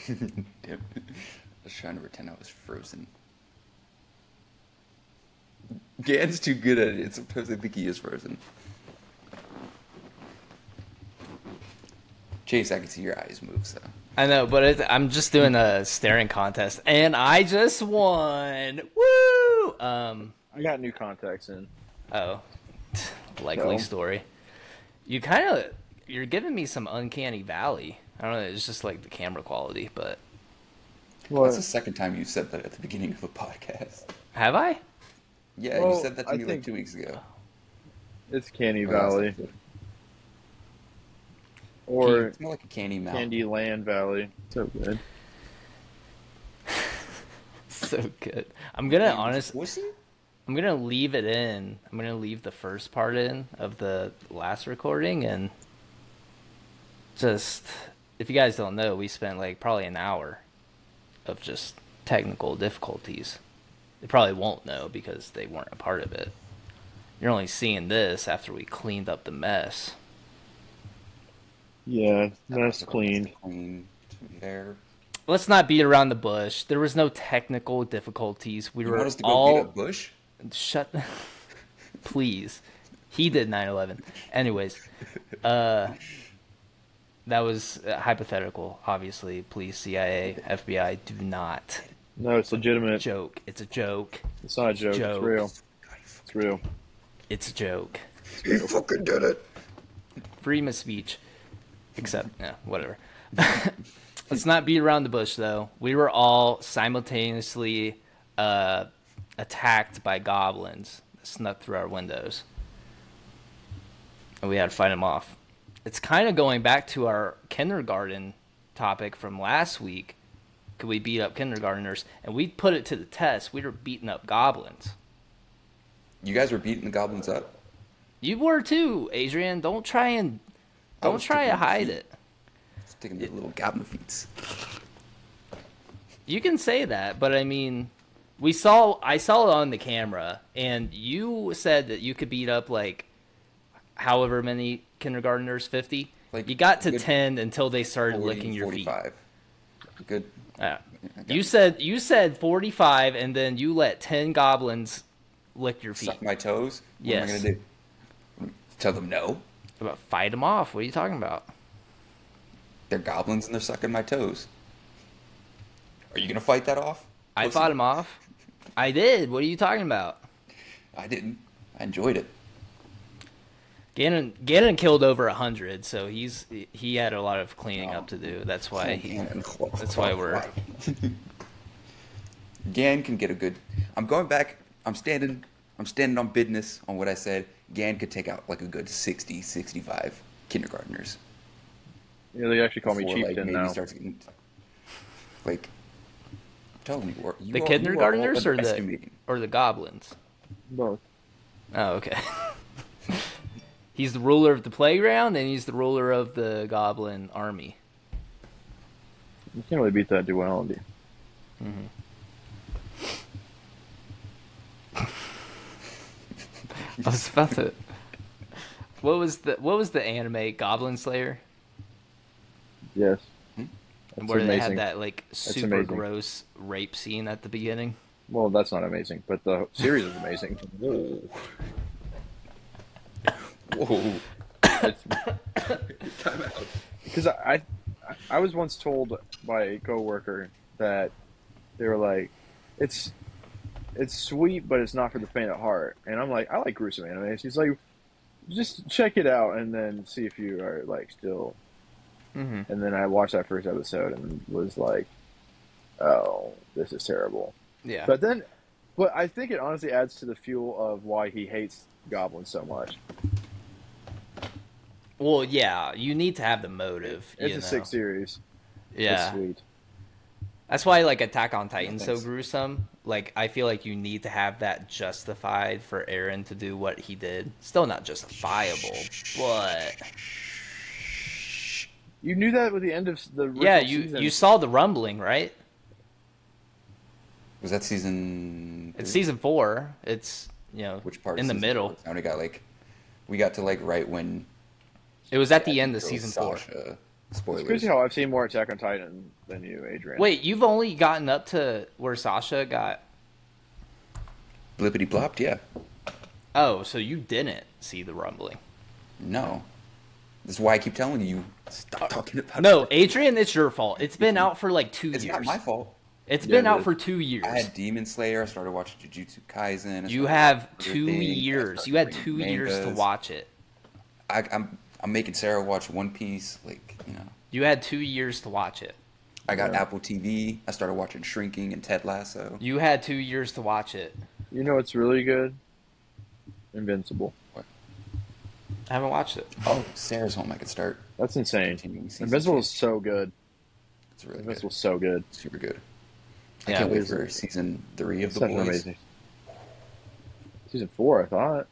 Damn. I was trying to pretend I was frozen. Gan's too good at it. Sometimes I think he is frozen. Chase, I can see your eyes move, so. I know, but I'm just doing a staring contest, and I just won. Woo! I got new contacts in. Oh, likely So? story. You're giving me some uncanny valley. I don't know. It's just like the camera quality, but That's the second time you said that at the beginning of a podcast. have I? Yeah, Well, you said that to I me like think- 2 weeks ago. It's Canny Oh, that's Valley. not good. Or It's more like a candy mountain. Candyland Valley. So good. So good. I'm gonna Wussy? I'm gonna leave it in. I'm gonna leave the first part in of the last recording, and just if you guys don't know, we spent like probably an hour of just technical difficulties. They probably won't know because they weren't a part of it. You're only seeing this after we cleaned up the mess. Yeah, that's cleaned. Clean, to be fair. Let's not beat around the bush. There was no technical difficulties. We You were want us to go all beat up Bush? shut. Please, he did 9/11. Anyways, that was hypothetical. Obviously, please, CIA, FBI, do not No, it's legitimate. joke. It's a joke. It's not a joke. Joke. It's real. It's real. It's a joke. You fucking did it. Freedom of speech. Except, yeah, whatever. Let's not beat around the bush, though. We were all simultaneously attacked by goblins that snuck through our windows. And we had to fight them off. It's kind of going back to our kindergarten topic from last week. Could we beat up kindergartners? And we put it to the test. We were beating up goblins. You guys were beating the goblins up? You were too, Adrian. Don't try to hide it. Sticking the little goblin feet. You can say that, but I mean, I saw it on the camera, and you said that you could beat up like however many kindergartners, 50. Like, you got to good 10 until they started 40, licking your 45. feet. Good. Yeah. I got You said 45, and then you let 10 goblins lick your feet. Suck my toes? What Yes. am I going to do? Tell them no? About fight them off. What are you talking about? They're goblins and they're sucking my toes. Are you going to fight that off? I Pussy? fought him off. I did. What are you talking about? I didn't. I enjoyed it. Gannon killed over 100, so he had a lot of cleaning up to do. That's why we're. Gan can get a good. I'm going back. I'm standing on business on what I said. Gan could take out like a good 60, 65 kindergartners. Yeah, they actually call me Before, like, Chieftain maybe now. starts getting, like, tell me The kindergartners or underestimating. the goblins? Both. Oh, okay. He's the ruler of the playground, and he's the ruler of the goblin army. You can't really beat that duality. I was about to. What was the anime Goblin Slayer? Yes. And where they amazing. had that like super amazing. gross rape scene at the beginning. Well, that's not amazing, but the series is amazing. Whoa. Whoa. Time out. Because I was once told by a coworker that they were like, it's sweet, but it's not for the faint of heart. And I'm like, I like gruesome anime. She's like, just check it out and then see if you are like still. Mm-hmm. And then I watched that first episode and was like, oh, this is terrible. Yeah. But I think it honestly adds to the fuel of why he hates goblins so much. Well, yeah, you need to have the motive. It's you a know? 6 series. Yeah. It's sweet. That's why like Attack on Titan's so thanks. gruesome. Like I feel like you need to have that justified for Eren to do what he did. Still not justifiable, but You knew that with the end of the original yeah, season. you saw the rumbling, right? Was that season? It's 3? season 4. It's Which part? in the season middle. 4? I only got we got to like right when. It was at the Yeah, end of girl season 4. Sasha It's Spoilers. crazy how I've seen more Attack on Titan than you, Adrian. Wait, you've only gotten up to where Sasha got. Blippity blopped, yeah. Oh, so you didn't see the rumbling. No. This is why I keep telling you, stop talking about No, it. Adrian, it's your fault. It's been out for like 2 It's years. not my fault. It's Yeah, been it out is. for 2 years. I had Demon Slayer. I started watching Jujutsu Kaisen. You I have started 2 things, I years. started You had reading 2 years to mangas. watch it. I'm making Sarah watch One Piece. Like, you know. You had 2 years to watch it. I got Yeah. Apple TV. I started watching Shrinking and Ted Lasso. You had 2 years to watch it. You know what's really good? Invincible. I haven't watched it. Oh, Sarah's home. I could start That's insane. continuing season Invincible two. is so good. It's really Invincible's good. so good. Super good. I Yeah, can't wait it is. for season 3 of It's The fucking Boys. amazing. Season 4, I thought.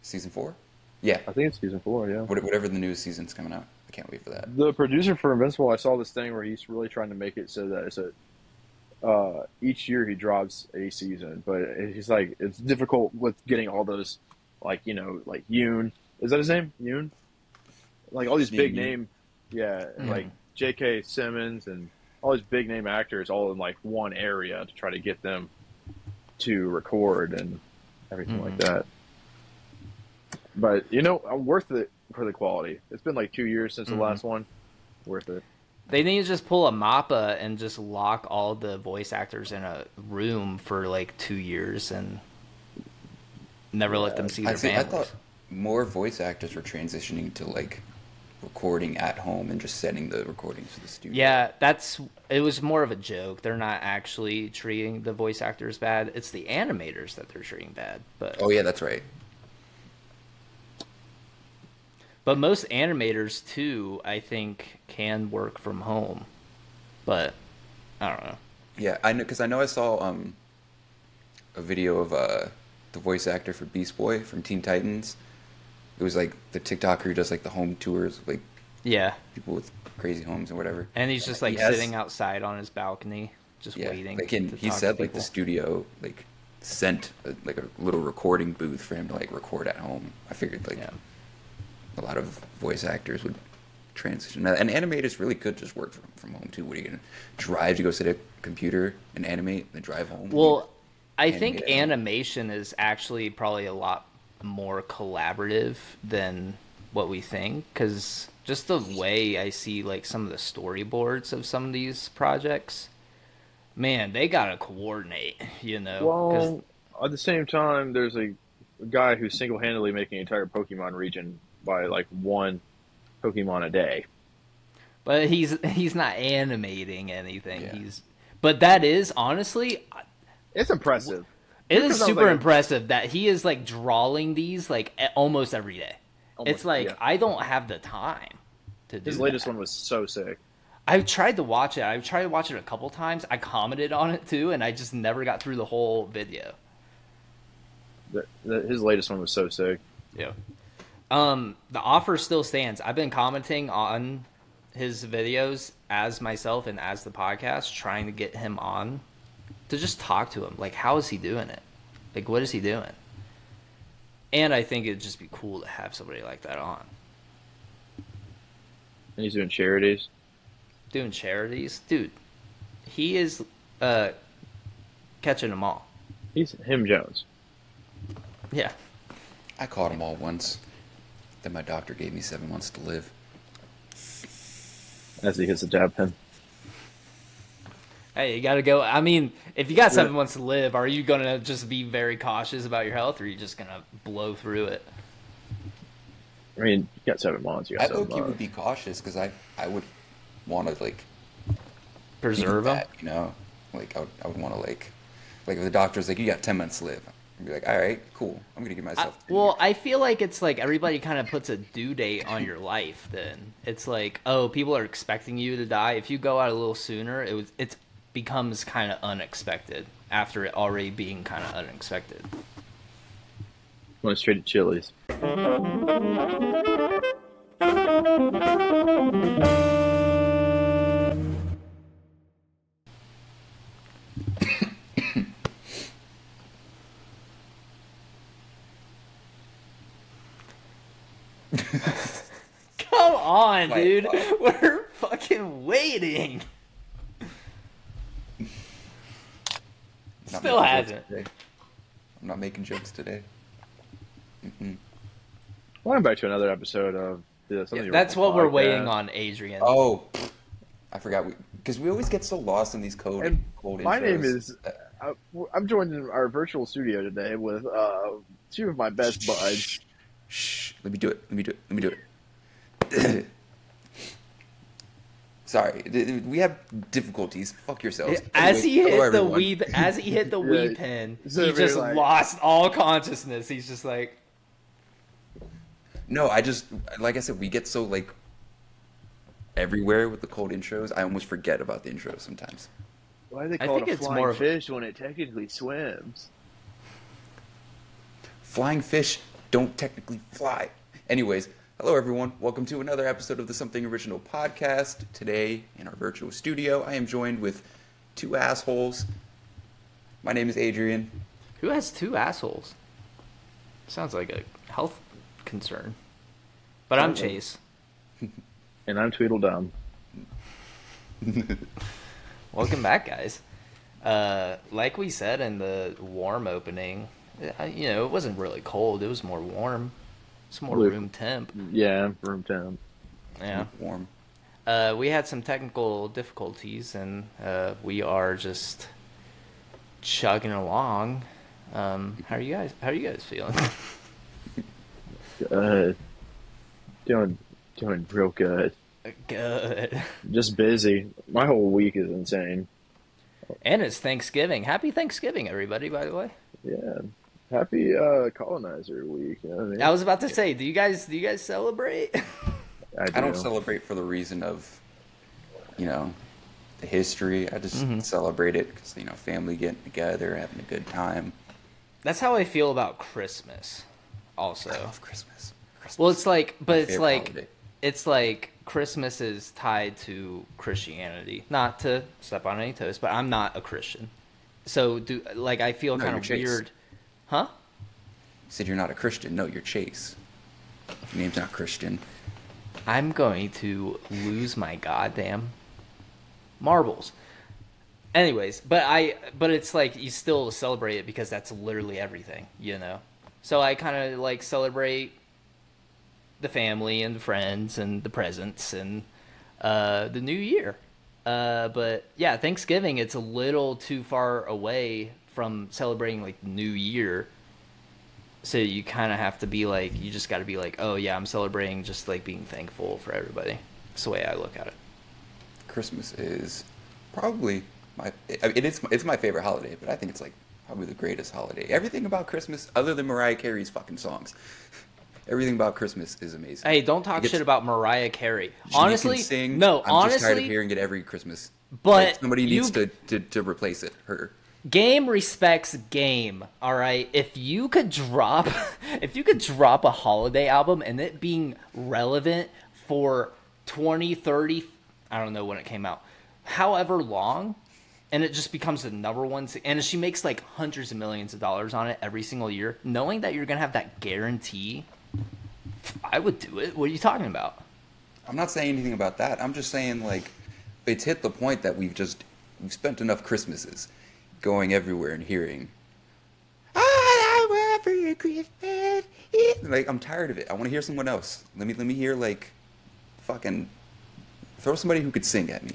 Season 4? Yeah. I think it's season 4, yeah. Whatever the new season's coming out. I can't wait for that. The producer for Invincible, I saw this thing where he's really trying to make it so that it's each year he drops a season, but he's like, it's difficult with getting all those, like, you know, like Yoon. Is that his name? Yoon? Like all these His big name, Yoon. name, yeah, Mhm. like J.K. Simmons and all these big name actors all in like one area to try to get them to record and everything like that. But, you know, I'm worth it for the quality. It's been like 2 years since the last one. Worth it. They need to just pull a MAPPA and just lock all the voice actors in a room for like 2 years and never let them see their I families. thought more voice actors were transitioning to like recording at home and just sending the recordings to the studio. Yeah, it was more of a joke. They're not actually treating the voice actors bad. It's the animators that they're treating bad. Oh yeah, that's right. But most animators too, I think, can work from home. But I don't know. Yeah, I know because I saw a video of the voice actor for Beast Boy from Teen Titans. It was like the TikToker who does like the home tours, like Yeah, people with crazy homes and whatever. and he's just like He has- sitting outside on his balcony, just Yeah, waiting. like to he talk to said like the people. studio like sent like a little recording booth for him to like record at home. I figured like Yeah. a lot of voice actors would transition. And animators really could just work from home too. What are you gonna drive to go sit at a computer and animate and then drive home? Well, I think animate at home? animation is actually probably a lot more collaborative than what we think, because just the way I see like some of the storyboards of some of these projects, man, they gotta coordinate, you know. 'cause- Well, at the same time, there's a guy who's single-handedly making an entire Pokemon region by like one Pokemon a day. but he's not animating anything. Yeah. But that is honestly, It's impressive. it Because is I was super like- impressive that he is like drawing these like almost every day. It's Almost, like yeah. I don't have the time to do His latest that. one was so sick. I've tried to watch it. I've tried to watch it a couple times. I commented on it too, and I just never got through the whole video. His latest one was so sick. Yeah. The offer still stands. I've been commenting on his videos as myself and as the podcast, trying to get him on to just talk to him. Like, how is he doing it? Like, what is he doing? And I think it'd just be cool to have somebody like that on. And he's doing charities. Doing charities. Dude, he is catching them all. He's him Jones. Yeah. I caught them all once. Then my doctor gave me 7 months to live. As he hits the jab pin. Hey, you gotta go. I mean, if you got 7 months to live, are you gonna just be very cautious about your health, or are you just gonna blow through it? I mean, you got 7 months. You got I 7 low-key would months. be cautious because I would want to like Preserve beat them. that, you know, like I would want to like if the doctor's like you got 10 months to live, I'd be like, all right, cool, I'm gonna give myself. 2 Well, years. I feel like it's like everybody kind of puts a due date on your life. Then it's like, oh, people are expecting you to die. If you go out a little sooner, it becomes kind of unexpected after it already being kind of unexpected. Went straight to Chili's. Come on, Like, dude. We're fucking waiting. Not Still making jokes hasn't. today. I'm not making jokes today. Welcome back to another episode of the Yeah, that's what we're waiting on, Adrian. Oh, I forgot. Because we always get so lost in these cold And intros. my name is. I'm joined in our virtual studio today with two of my best buds. Shh. Let me do it. Sorry, we have difficulties. Fuck yourselves. As he Hello, hit the everyone. weed, weed pen, So he just like- lost all consciousness. He's just like, No, like I said, we get so like everywhere with the cold intros. I almost forget about the intros sometimes. Why do they I call think it a it's flying more of- fish when it technically swims? Flying fish don't technically fly. Anyways, hello everyone. Welcome to another episode of the Something Original podcast. Today, in our virtual studio, I am joined with two assholes. My name is Adrian. who has two assholes? Sounds like a health concern. But I'm Chase. And I'm Tweedledum. Welcome back, guys. Like we said in the warm opening, it wasn't really cold. It was more warm. It's more room temp. Yeah, room temp. Yeah. Warm. We had some technical difficulties, and we are just chugging along. How are you guys feeling? Doing real good. Good. Just busy. My whole week is insane. And it's Thanksgiving. Happy Thanksgiving, everybody, by the way. Yeah. Happy colonizer week. You know what I mean? I was about to say, do you guys celebrate? I don't celebrate for the reason of, the history. I just celebrate it because, family getting together, having a good time. That's how I feel about Christmas also. I love Christmas. Well, it's like, but it's favorite like, holiday. it's like Christmas is tied to Christianity. Not to step on any toes, but I'm not a Christian, so I feel No, kind you're of Chase. weird, huh? You said you're not a Christian. No, you're Chase. Your name's not Christian. I'm going to lose my goddamn marbles. Anyways, but it's like you still celebrate it because that's literally everything, So I kind of like celebrate the family and the friends and the presents and the new year. But yeah, Thanksgiving, it's a little too far away from celebrating like the new year. So you kind of have to be like, you just got to be like, oh yeah, I'm celebrating just like being thankful for everybody. That's the way I look at it. Christmas is probably it's my favorite holiday, but I think it's like probably the greatest holiday. Everything about Christmas, other than Mariah Carey's fucking songs, everything about Christmas is amazing. Hey, don't talk shit about Mariah Carey. She can Honestly, sing. no, I'm just tired of hearing it every Christmas. But like, somebody needs to replace it. Her. Game respects game, all right? If you could drop a holiday album and it being relevant for 20, 30, I don't know when it came out, however long, and it just becomes the number one, and she makes like hundreds of millions of dollars on it every single year, knowing that you're going to have that guarantee, I would do it. What are you talking about? I'm not saying anything about that. I'm just saying, like, it's hit the point that we've spent enough Christmases going everywhere and hearing, I want for Christmas. Like, I'm tired of it. I want to hear someone else. Let me hear, like, fucking throw somebody who could sing at me.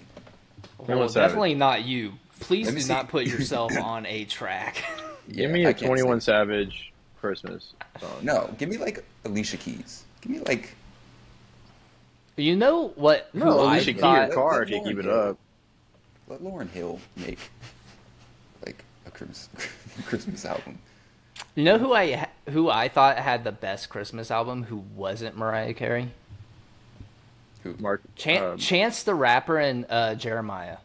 Well, definitely not you. Please do see. not put yourself on a track. Give me I a can't 21 sing. Savage Christmas song. No, give me, like, Alicia Keys. Give me, like... You know what? No, who I Alicia Keys thought- your car let if you keep Lauren it Hill. up. Let Lauren Hill make, like, a Christmas album. You know who I thought had the best Christmas album who wasn't Mariah Carey? Who? Mark Chance the Rapper and Jeremiah.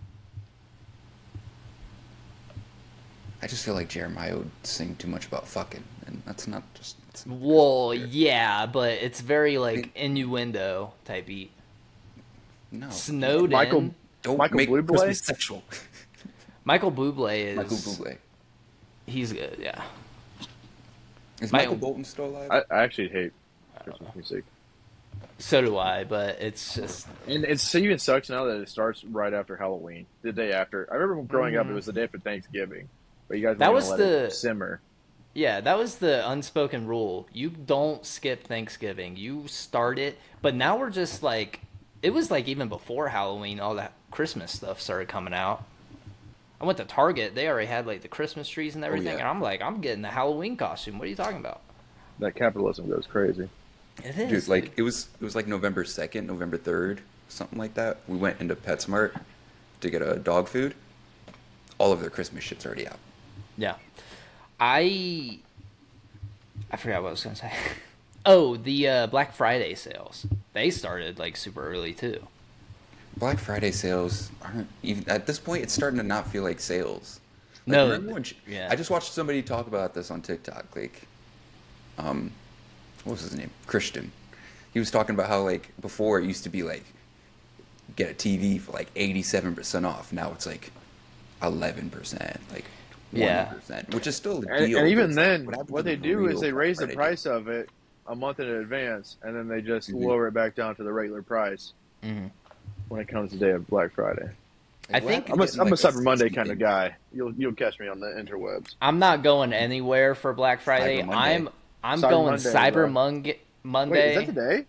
I just feel like Jeremiah would sing too much about fucking, and that's not just... Well, yeah, but it's very like innuendo type beat. No. Snowden. Don't Michael make Bublé? Christmas sexual. Michael Bublé is. Michael Bublé. He's good, yeah. Is Michael- Michael Bolton still alive? I actually hate Christmas music. So do I, but it's just. And it even sucks now that it starts right after Halloween, the day after. I remember growing up, it was the day after Thanksgiving, but you guys That weren't gonna was let it the simmer. Yeah, that was the unspoken rule. You don't skip Thanksgiving. You start it, but now we're just like, it was like even before Halloween, all that Christmas stuff started coming out. I went to Target; they already had like the Christmas trees and Oh everything, yeah, and I'm like, I'm getting the Halloween costume. What are you talking about? That capitalism goes crazy. It dude. is, Like dude. it was like November 2nd, November 3rd, something like that. We went into PetSmart to get a dog food. All of their Christmas shit's already out. Yeah, I I forgot what I was gonna say. Oh, the Black Friday sales. They started like super early too. Black Friday sales aren't even at this point. It's starting to not feel like sales. Like No, remember when yeah. I just watched somebody talk about this on TikTok. Like, um, what was his name? Christian. He was talking about how like before it used to be like get a TV for like 87% off. Now it's like 11%, like Yeah. 20%, which is still a And, deal. and But even it's like, then, what happens what in they a do is real they Black raise the Friday deal? price of it a month in advance, and then they just Mhm. lower it back down to the regular price Hmm. when it comes to the day of Black Friday. I Like, what think happened to getting I'm a like a Cyber Monday 60 kind of thing? guy. You'll catch me on the interwebs. I'm not going anywhere for Black Friday. Cyber Monday. I'm Cyber going Monday, Cyber bro. Wait, is that Monday. today?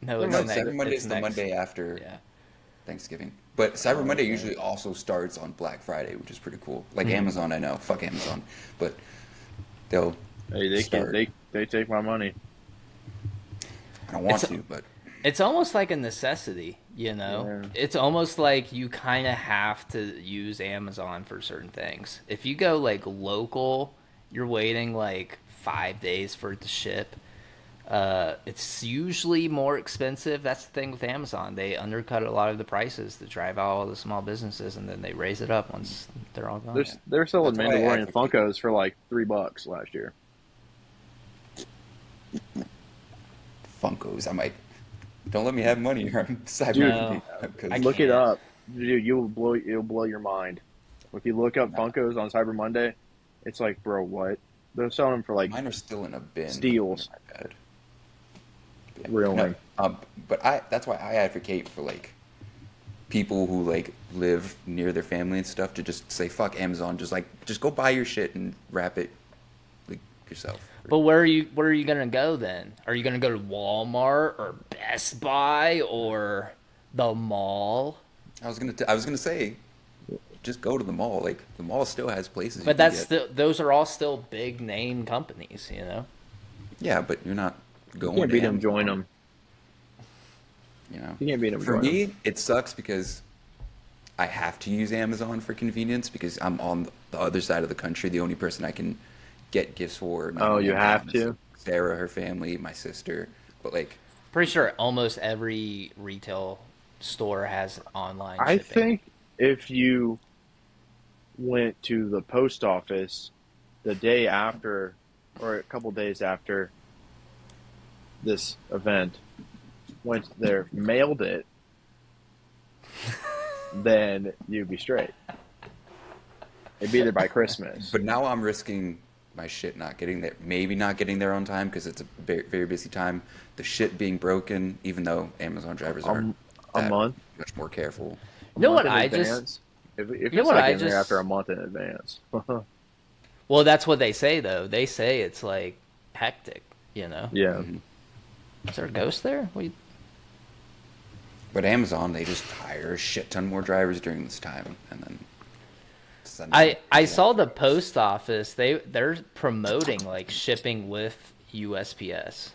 No, Never it's No, mind. next. Cyber Monday It's is the next. Monday after Yeah. Thanksgiving. But Cyber Oh, Monday okay. usually also starts on Black Friday, which is pretty cool. Like Mhm. Amazon, I know, fuck Amazon, but they'll Hey, start. they take my money. I don't It's want to, but it's almost like a necessity, you know? Yeah. It's almost like you kind of have to use Amazon for certain things. If you go like local, you're waiting like 5 days for it to ship. It's usually more expensive. That's the thing with Amazon. They undercut a lot of the prices to drive out all the small businesses, and then they raise it up once they're all gone. They're selling that's why I Mandalorian advocate Funkos for like $3 last year. Funkos. I might don't let me have money on Cyber Dude, No, Monday because I look it can't. up. Dude, it'll blow your mind. If you look up nah, Funkos on Cyber Monday, it's like, bro, what? They're selling them for like mine are still in a bin under steals. my bed. Yeah, no, Really. but I that's why I advocate for like people who like live near their family and stuff to just say fuck Amazon, just go buy your shit and wrap it like yourself. But where are you gonna go then? Are you gonna go to Walmart or Best Buy or the mall? I was gonna say just go to the mall. Like the mall still has places you But can that's get. still those are all still big name companies, you know. Yeah, but you're not You going can't to beat them, join Amazon. them. You know, You can't beat them, for join them. me, it sucks because I have to use Amazon for convenience because I'm on the other side of the country. The only person I can get gifts for, not Oh, on you have Amazon, is to? Sarah, her family, my sister. But like, Pretty sure almost every retail store has online I shipping. think if you went to the post office the day after or a couple days after this event, went there, mailed it, then you'd be straight. It'd be there by Christmas. but now I'm risking my shit not getting there, maybe not getting there on time because it's a very, very busy time. The shit being broken, even though Amazon drivers aren't Um, a that month, much more careful. a You know month what in I just advance. If you know it's what not I getting there after a just month in advance, well that's what they say though. They say it's like hectic, you know. yeah. Mhm. Is there a ghost there? But Amazon, they just hire a shit ton more drivers during this time and then send them I pick it up. saw the post office. They're promoting like shipping with USPS.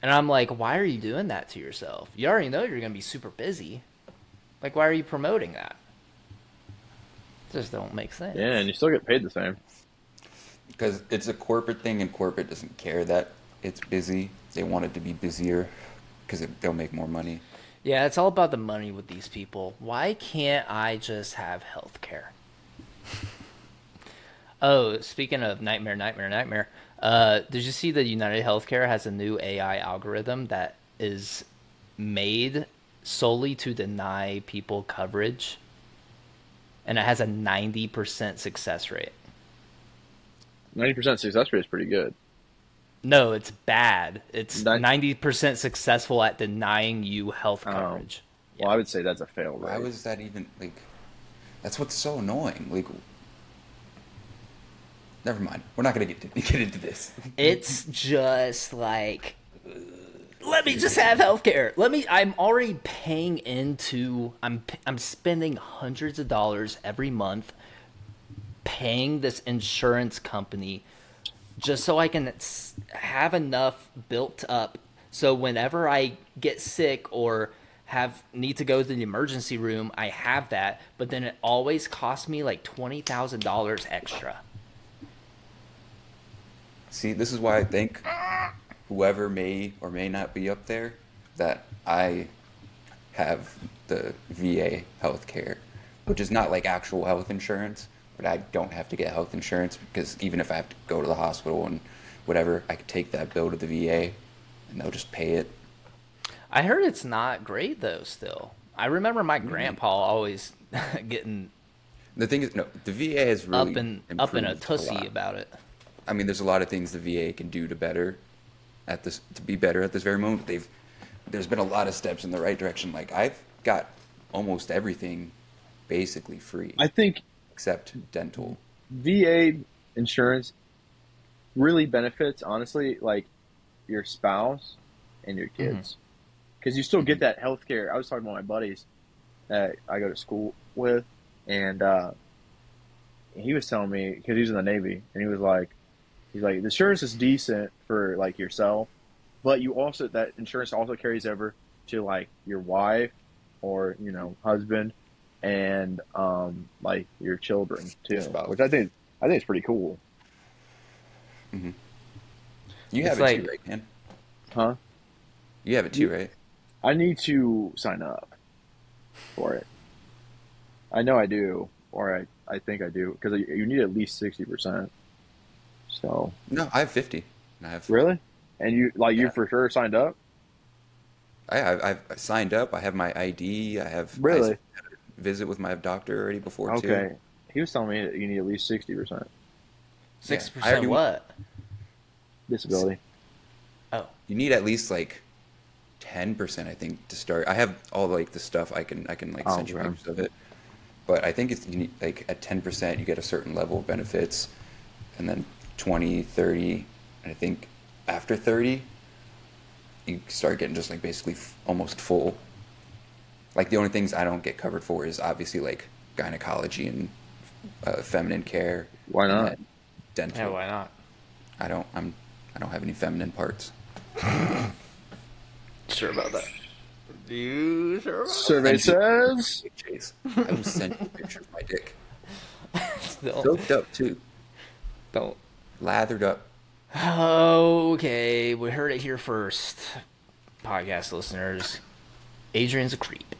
And I'm like, why are you doing that to yourself? You already know you're going to be super busy. Like, why are you promoting that? It just don't make sense. Yeah, and you still get paid the same. Because it's a corporate thing, and corporate doesn't care that it's busy. They want it to be busier because they'll make more money. Yeah, it's all about the money with these people. Why can't I just have health care? Oh, speaking of nightmare, did you see that United Healthcare has a new AI algorithm that is made solely to deny people coverage, and it has a 90% success rate. 90% success rate is pretty good. No, it's bad. It's That- 90% successful at denying you health Oh, coverage. well, I would say that's a fail Why rate. was that even like? That's what's so annoying. Like, never mind. We're not gonna get into this. It's just like, let me just have healthcare. I'm already paying into. I'm spending hundreds of dollars every month paying this insurance company just so I can have enough built up so whenever I get sick or need to go to the emergency room, I have that. But then it always costs me like $20,000 extra. See, this is why I think whoever may or may not be up there, that I have the VA healthcare, which is not like actual health insurance, but I don't have to get health insurance because even if I have to go to the hospital and whatever, I could take that bill to the VA and they'll just pay it. I heard it's not great though. Still, I remember my grandpa always getting The thing is, no, the VA has really up in a improved tussy lot. about it. I mean, there's a lot of things the VA can do to be better at this very moment. There's been a lot of steps in the right direction. Like I've got almost everything basically free I think except dental. VA insurance really benefits, honestly, like your spouse and your kids, because you still get that health care. I was talking to one of my buddies that I go to school with, and he was telling me, because he's in the Navy, and he's like, the insurance is decent for like yourself, but that insurance also carries over to like your wife or husband and like your children too, Spouse. which I think is pretty cool. Hmm. You It's have it like- too, right, man? Huh? You have it too, right? I need to sign up for it. I know I do, or I think I do, because you need at least 60%. So No, I have 50. And I have really, and you Yeah. for sure signed up. I've signed up. I have my ID. I Really? had a visit with my doctor already before too. Okay, he was telling me that you need at least 60% 6% I already- what? disability. Oh, You need at least like 10%, I think, to start. I have all like the stuff. I can like Oh, send you okay. pictures of it. But I think you need, like at 10% you get a certain level of benefits, and then 20, 30, and I think after 30 you start getting just like basically almost full. Like the only things I don't get covered for is obviously like gynecology and feminine care. Why and not? then dental. yeah, why not? I don't have any feminine parts. Sure about that? You sure about Survey says Chase, I will send you a picture of my dick. that? Still, Soaked up too, don't. lathered up. Okay, we heard it here first, podcast listeners. Adrian's a creep.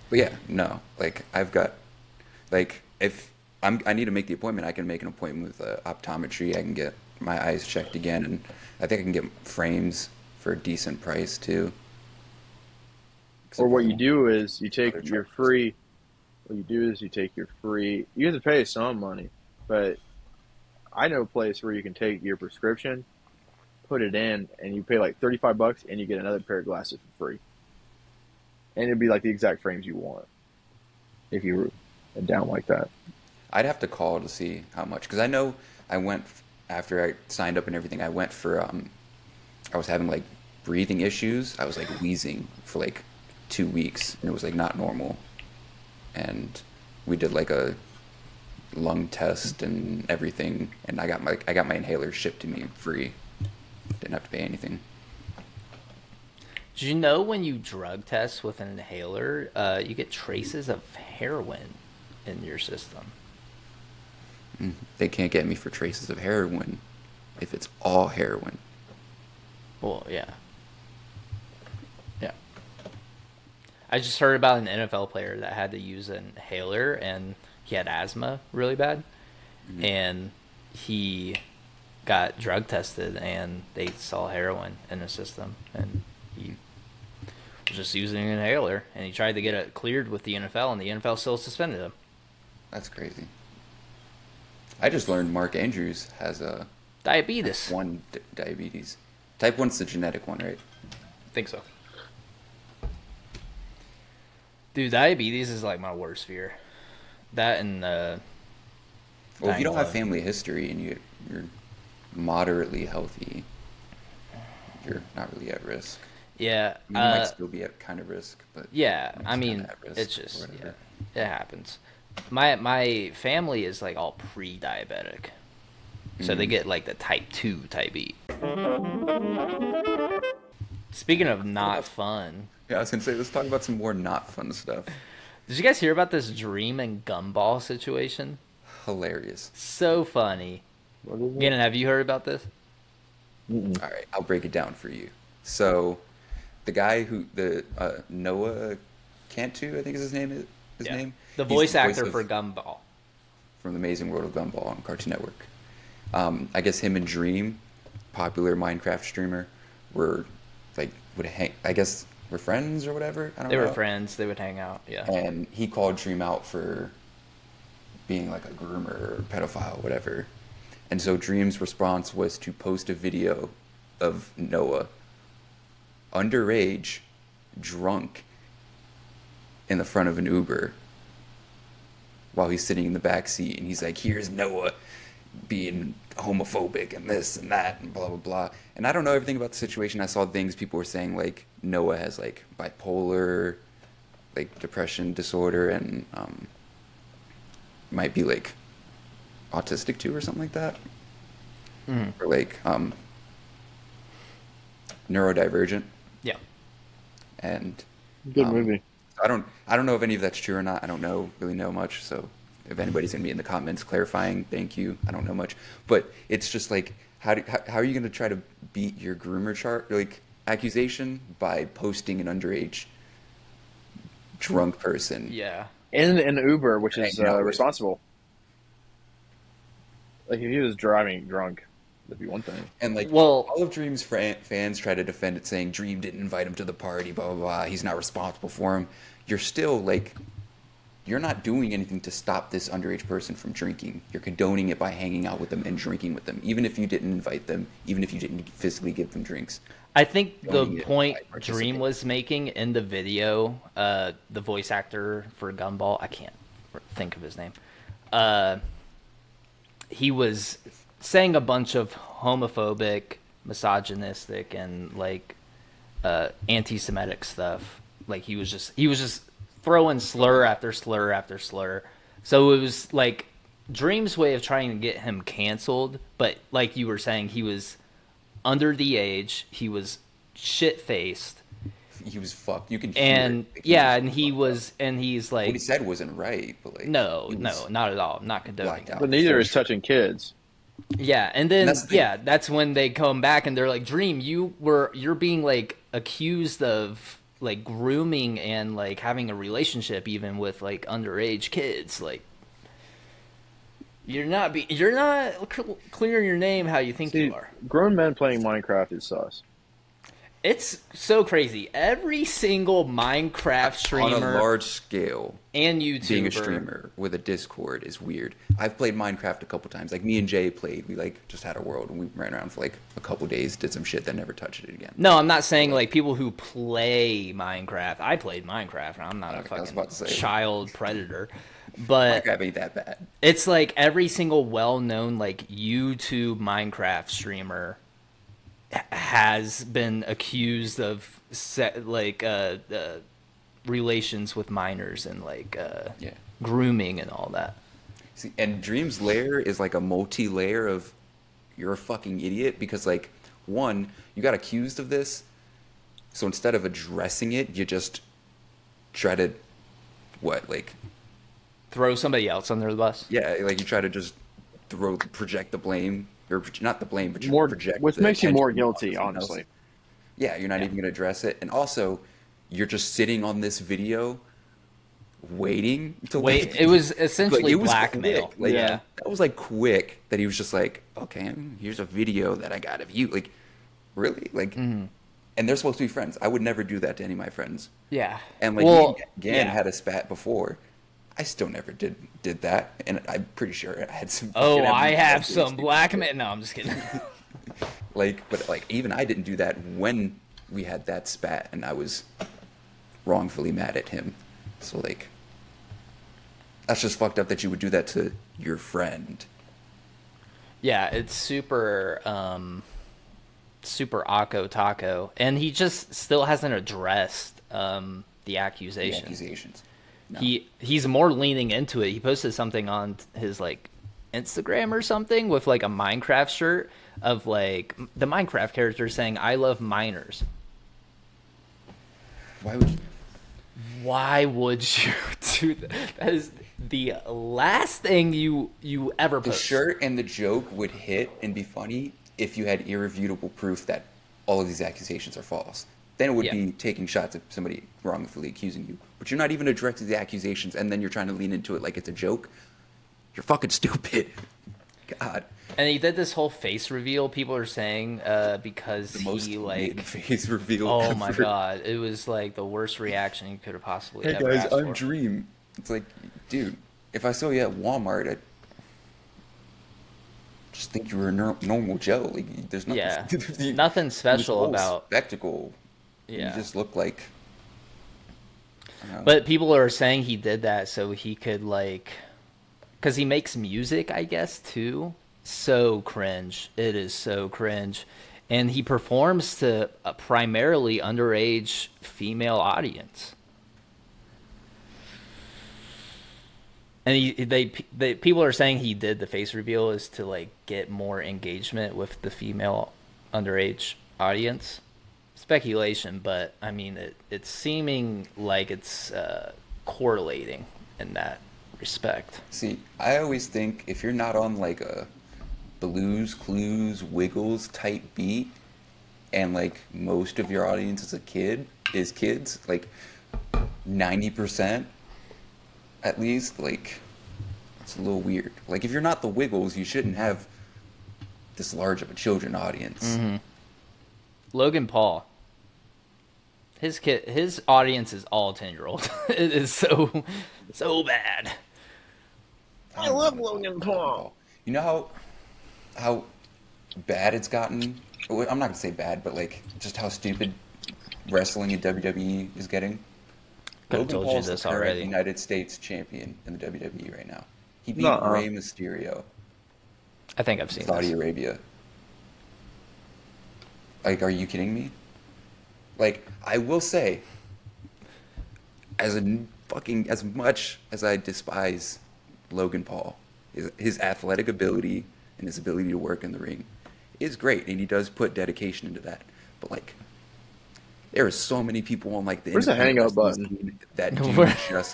But yeah, no, like I've got, like if I need to make the appointment, I can make an appointment with optometry. I can get my eyes checked again, and I think I can get frames for a decent price too. or what you do is you take Other your charges. free. What you do is you take your free. You have to pay some money, but I know a place where you can take your prescription, put it in, and you pay like $35, and you get another pair of glasses for free. And it'd be like the exact frames you want if you were down like that. I'd have to call to see how much, because I know I went after I signed up and everything. I went for I was having like breathing issues. I was like wheezing for like 2 weeks, and it was like not normal. And we did like a lung test and everything, and I got my inhaler shipped to me free. Didn't have to pay anything. Did you know when you drug test with an inhaler, you get traces of heroin in your system? They can't get me for traces of heroin if it's all heroin. Well, yeah. Yeah. I just heard about an NFL player that had to use an inhaler, and he had asthma really bad. And he got drug tested, and they saw heroin in his system. And he was just using an inhaler, and he tried to get it cleared with the NFL, and the NFL still suspended him. That's crazy. I just learned Mark Andrews has a Diabetes. 1 diabetes. Type 1's the genetic one, right? I think so. Dude, diabetes is like my worst fear. That and well, if you don't have family history and you're moderately healthy, you're not really at risk. Yeah, You might still be at kind of risk, but yeah, it's I mean, kinda at risk it's or just whatever. yeah, it happens. My family is like all pre-diabetic, so they get like the type 2 type E. Speaking of not fun, Yeah, I was gonna say, let's talk about some more not fun stuff. did you guys hear about this Dream and Gumball situation? Hilarious. So funny. What is it? Gannon, have you heard about this? All right, I'll break it down for you. So, the guy Noah Cantu, I think is his name. His name. The He's voice actor of- for Gumball. from the Amazing World of Gumball on Cartoon Network. I guess him and Dream, popular Minecraft streamer, were were friends or whatever. I don't They know. were friends. They would hang out. Yeah. And he called Dream out for being like a groomer or pedophile, whatever. And so Dream's response was to post a video of Noah, underage, drunk, in the front of an Uber while he's sitting in the back seat, and he's like, here's Noah being homophobic and this and that and blah blah blah. And I don't know everything about the situation. I saw things people were saying like Noah has like bipolar, like depression disorder, and might be like autistic too or something like that, or like neurodivergent. Yeah. And Good movie. I don't know if any of that's true or not. I don't really know much. So if anybody's gonna be in the comments clarifying, thank you. I don't know much, but it's just like how are you gonna try to beat your groomer accusation by posting an underage drunk person? Yeah. In an Uber, which is Hanging out with- responsible. Like if he was driving drunk, that'd be one thing. And like, Well- all of Dream's fans try to defend it, saying Dream didn't invite him to the party, blah blah blah. He's not responsible for him. You're still like, you're not doing anything to stop this underage person from drinking. You're condoning it by hanging out with them and drinking with them, even if you didn't invite them, even if you didn't physically give them drinks. I think Doing the it point by participating. Dream was making in the video, the voice actor for Gumball, I can't think of his name. He was saying a bunch of homophobic, misogynistic, and like anti-Semitic stuff. Like he was just throwing slur after slur after slur. So it was like Dream's way of trying to get him canceled, but like you were saying, he was under the age, he was shit-faced, He was fucked. You can hear and it. Like, yeah, was and he fucked. was, and he's What he like, said wasn't right, but like no, he was not at all. I'm not condoning blacked it. out. But neither for is sure. touching kids. Yeah, and then that's the thing. that's when they come back and they're like, Dream, you're being like accused of like grooming and like having a relationship even with like underage kids. Like you're not clearing your name how you think See, you are. grown men playing Minecraft is sus. It's so crazy. Every single Minecraft On a streamer large scale, and YouTuber being a streamer with a Discord is weird. I've played Minecraft a couple times. Like me and Jay played. We like just had a world and we ran around for like a couple days, did some shit, then never touched it again. No, I'm not saying like people who play Minecraft. I played Minecraft, and I'm not a Okay, I was fucking about to say. child predator. But Minecraft ain't that bad. it's like every single well-known like YouTube Minecraft streamer has been accused of relations with minors and like Yeah. grooming and all that. See, and Dream's layer is like a multi-layer of you're a fucking idiot because like one, you got accused of this, so instead of addressing it, you just try to Throw somebody else under the bus. yeah, like you try to just project the blame, or not the blame, but you More, project which the makes you more attention onto guilty, someone else. honestly. Yeah, you're not even going to address it. And also, you're just sitting on this video waiting to Wait, like, it was essentially it was blackmail. quick. Like, Yeah. that was like quick that he was just like, okay, here's a video that I got of you. Like, really? Like, and they're supposed to be friends. I would never do that to any of my friends. Yeah. And like Well, me and Gan yeah. had a spat before. I still never did that, and I'm pretty sure I had some. Oh, fucking I have evidence some to black shit. men. No, I'm just kidding. But like even I didn't do that when we had that spat, and I was wrongfully mad at him. So like, that's just fucked up that you would do that to your friend. Yeah, it's super, super Akko Taco, and he just still hasn't addressed the The accusation. accusations. No. He's more leaning into it. He posted something on his like Instagram or something with like a Minecraft shirt of like the Minecraft character saying "I love miners." Why would you? Why would you do that? That is the last thing you ever The post. shirt and the joke would hit and be funny if you had irrefutable proof that all of these accusations are false. Then it would Yeah. be taking shots at somebody wrongfully accusing you. But you're not even addressing the accusations, and then you're trying to lean into it like it's a joke. You're fucking stupid. God. And he did this whole face reveal. People are saying because The most he blatant like, face reveal oh ever. my god, it was like the worst reaction you could have possibly Hey ever guys, asked I'm for. Dream. It's like, dude, if I saw you at Walmart, I'd just think you were a normal Joe. Like, there's nothing, Yeah. Nothing this special whole about. spectacle. Yeah. You just look like. I don't know. But people are saying he did that so he could like, because he makes music, I guess too. So cringe. It is so cringe, and he performs to a primarily underage female audience. And they people are saying he did the face reveal is to like get more engagement with the female underage audience. Speculation, but I mean it's seeming like it's correlating in that respect. See, I always think if you're not on like a Blues Clues Wiggles type beat, and like most of your audience is kids, like 90% at least, like it's a little weird. Like if you're not the Wiggles, you shouldn't have this large of a children audience. Logan Paul, his audience is all 10-year-old. It is so bad. I love Logan Paul. You know how bad it's gotten? Well, I'm not gonna say bad, but like just how stupid wrestling in WWE is getting. Could have Logan told you Paul's the this current already. United States champion in the WWE right now. He beat Nuh-uh. Rey Mysterio, I think I've seen Saudi this. Arabia. Like, are you kidding me? Like, I will say, as much as I despise Logan Paul, his athletic ability and his ability to work in the ring is great, and he does put dedication into that. But like, there are so many people on like the Where's the independent hang up wrestling button? scene that do Where- just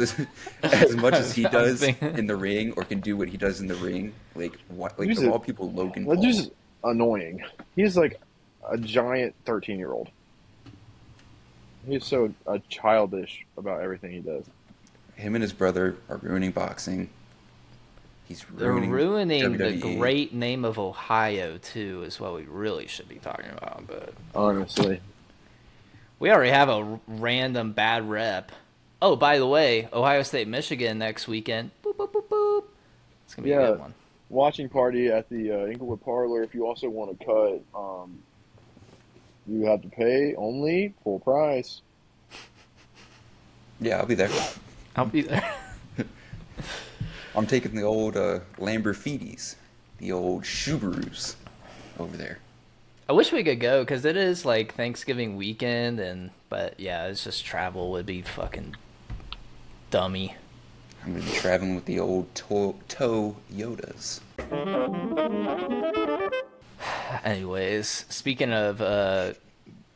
as much as he does Something. in the ring, or can do what he does in the ring. Like, what? Like, Who's of it? all people, Logan That Paul. dude's annoying. He's like a giant 13-year-old. He's so childish about everything he does. Him and his brother are ruining boxing. He's They're ruining the WWE. great name of Ohio too, is what we really should be talking about. But Honestly. we already have a random bad rep. Oh, by the way, Ohio State, Michigan next weekend. Boop, boop, boop, boop. It's gonna be a Yeah. good one. Watching party at the Inglewood Parlor. If you also want to cut, you have to pay only full price. Yeah, I'll be there. I'll be there. I'm taking the old Lamborghinis, the old Subarus over there. I wish we could go because it is like Thanksgiving weekend, but yeah, it's just travel would be fucking dummy. I'm gonna be traveling with the old Toyotas. Anyways, speaking of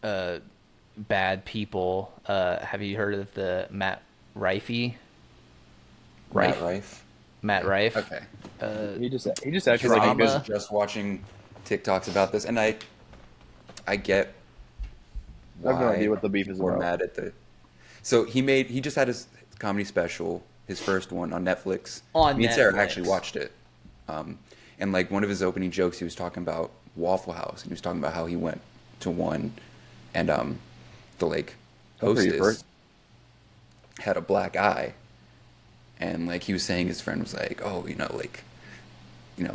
bad people, have you heard of the Matt Rife? Matt Rife. Matt Rife. Okay. He just Because actually like, I Drama. was just watching TikToks about this, and I get I have no why idea what the beef is people are about. mad at the. So he just had his comedy special, his first one on Netflix. On Me and Sarah Netflix. actually watched it, and like one of his opening jokes, he was talking about Waffle House, and he was talking about how he went to one, and the like That's pretty hostess had a black eye, and like he was saying his friend was like, oh,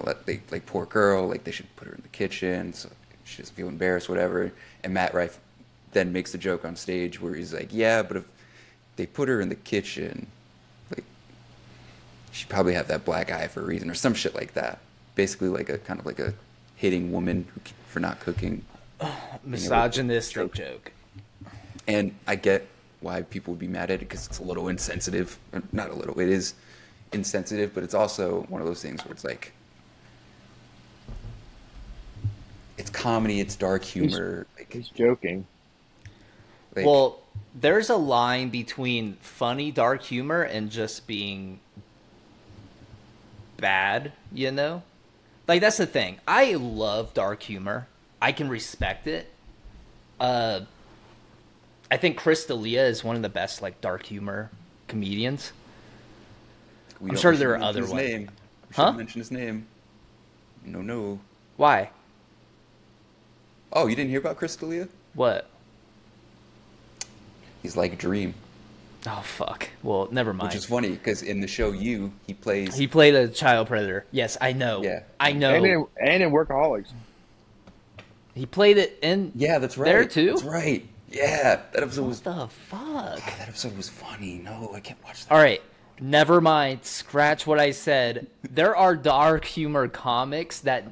that they like poor girl, like they should put her in the kitchen so she doesn't feel embarrassed, whatever. And Matt Rife then makes the joke on stage where he's like, yeah, but if they put her in the kitchen, like she probably have that black eye for a reason or some shit like that. Basically, like a kind of like a hitting woman for not cooking. Misogynistic joke. And I get why people would be mad at it because it's a little insensitive. Not a little, it is insensitive, but it's also one of those things where it's like, it's comedy, it's dark humor. He's joking. Like, Well, there's a line between funny dark humor and just being bad, you know? Like, that's the thing. I love dark humor. I can respect it. I think Chris D'Elia is one of the best, like, dark humor comedians. I'm sure there are other ones. We shouldn't mention his name. No. Why? Oh, you didn't hear about Chris D'Elia? What? He's like Dream. Oh, fuck. Well, never mind. Which is funny, because in the show he plays... He played a child predator. Yes, I know. Yeah. I know. And in Workaholics. He played it in Yeah, that's right. there, too? That's right. Yeah, that episode was... What the fuck? Oh, that episode was funny. No, I can't watch that. All right. Never mind. Scratch what I said. There are dark humor comics that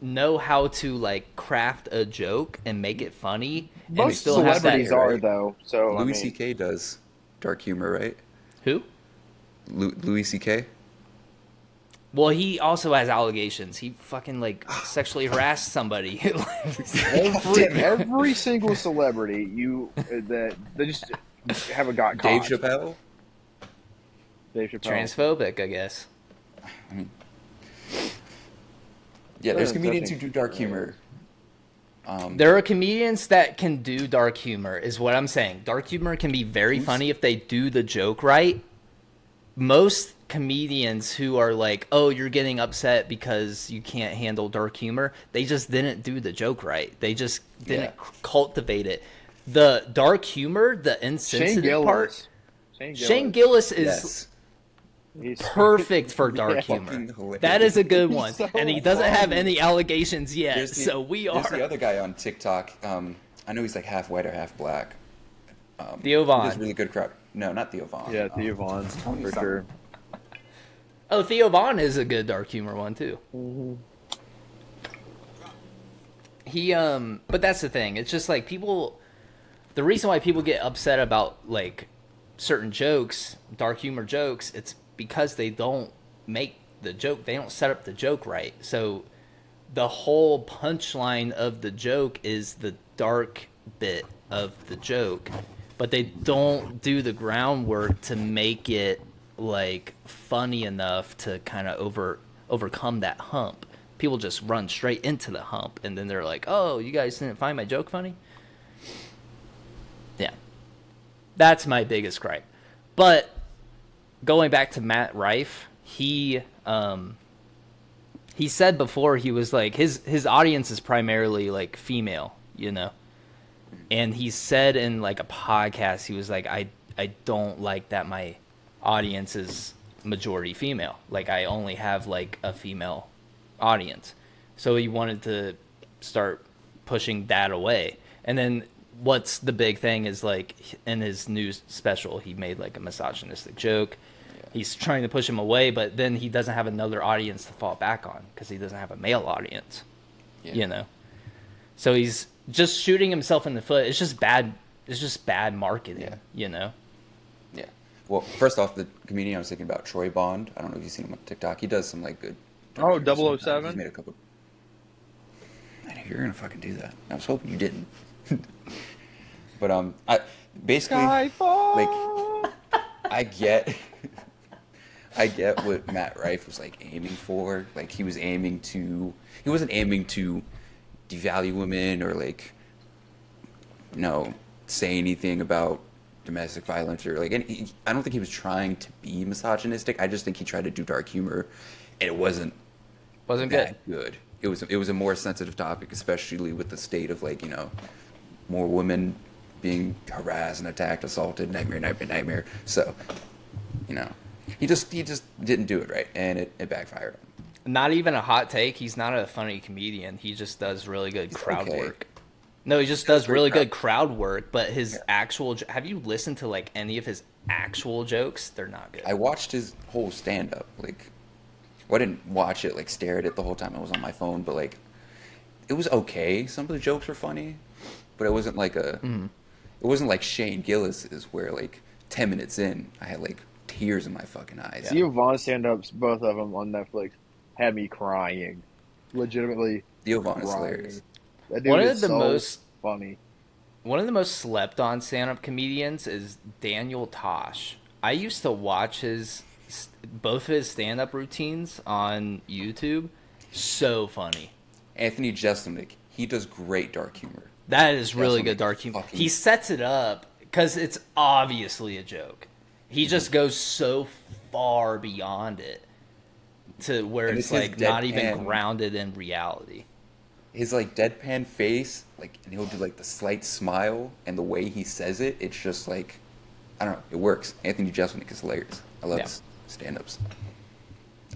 know how to, like, craft a joke and make it funny. Most and still have that. celebrities are, though. So Louis C.K. does dark humor, right? Who? Louis C.K.? Well, he also has allegations. He fucking, like, sexually harassed somebody. every single celebrity that they just haven't got caught. Dave Chappelle? Transphobic, I guess. I mean, yeah, there's comedians who do dark humor. There are comedians that can do dark humor, is what I'm saying. Dark humor can be very funny if they do the joke right. Most comedians who are like, oh, you're getting upset because you can't handle dark humor, they just didn't do the joke right. They just didn't cultivate it. The dark humor, the insensitive part. Shane Gillis is perfect for dark humor. That is a good one. So and he doesn't have any allegations yet, There's the other guy on TikTok. I know he's like half white or half black. Theo Von. He does really good crowd. No, not Theo Von. Yeah, Theo Von, for sure. Oh, Theo Von is a good dark humor one, too. Mm-hmm. But that's the thing. It's just like the reason why people get upset about, like, certain jokes, dark humor jokes, it's because they don't make the joke, they don't set up the joke right. So the whole punchline of the joke is the dark bit of the joke, but they don't do the groundwork to make it like funny enough to kind of overcome that hump. People just run straight into the hump and then they're like, oh, you guys didn't find my joke funny? Yeah. That's my biggest gripe. But going back to Matt Rife, he said before, he was like, his audience is primarily like female, you know? And he said in like a podcast, he was like, I don't like that my audience is majority female. Like, I only have like a female audience. So he wanted to start pushing that away. And then what's the big thing is, like, in his new special, he made like a misogynistic joke. Yeah. He's trying to push him away, but then he doesn't have another audience to fall back on because he doesn't have a male audience, you know? So he's just shooting himself in the foot. It's just bad. It's just bad marketing, you know? Yeah. Well, first off, the comedian I was thinking about, Troy Bond. I don't know if you've seen him on TikTok. He does some like good. Oh, 007? He's made a couple. I knew you were gonna fucking do that. I was hoping you didn't. But I basically Skyfall! Like I get what Matt Rife was like aiming for. Like he wasn't aiming to devalue women or like say anything about domestic violence or like I don't think he was trying to be misogynistic. I just think he tried to do dark humor and it wasn't that good. It was a more sensitive topic, especially with the state of like, more women being harassed and attacked, assaulted, nightmare. So, He just didn't do it right, and it backfired him. Not even a hot take. He's not a funny comedian. He just does really good crowd okay. work. No, he just does really good crowd work. But his actual, have you listened to like any of his actual jokes? They're not good. I watched his whole stand up. Like, well, I didn't watch it, like stare at it the whole time I was on my phone, but like, it was okay. Some of the jokes were funny, but it wasn't like it wasn't like Shane Gillis's where like 10 minutes in I had like tears in my fucking eyes. Theo Von stand-ups, both of them on Netflix, had me crying. Legitimately Theo Von is crying. hilarious. That dude is so funny. One of the most slept on stand-up comedians is Daniel Tosh. I used to watch both of his stand-up routines on YouTube. So funny. Anthony Jeselnik, he does great dark humor. That is really good dark humor. He sets it up because it's obviously a joke. He just goes so far beyond it to where it's like not even grounded in reality. His like deadpan face, like, and he'll do like the slight smile, and the way he says it, it's just like, I don't know, it works. Anthony Jeselnik is hilarious. I love his stand-ups.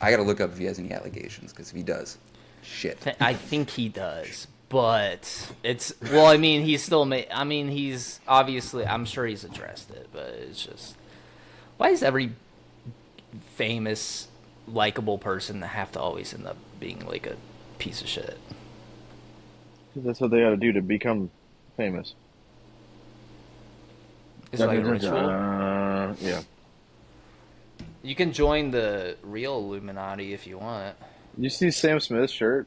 I gotta look up if he has any allegations, because if he does, shit. I think he does, but it's, well, I mean, he's still, I mean, he's obviously, I'm sure he's addressed it, but it's just, why is every famous, likable person have to always end up being like a piece of shit? That's what they got to do to become famous. It's like a ritual. Yeah. You can join the real Illuminati if you want. You see Sam Smith's shirt?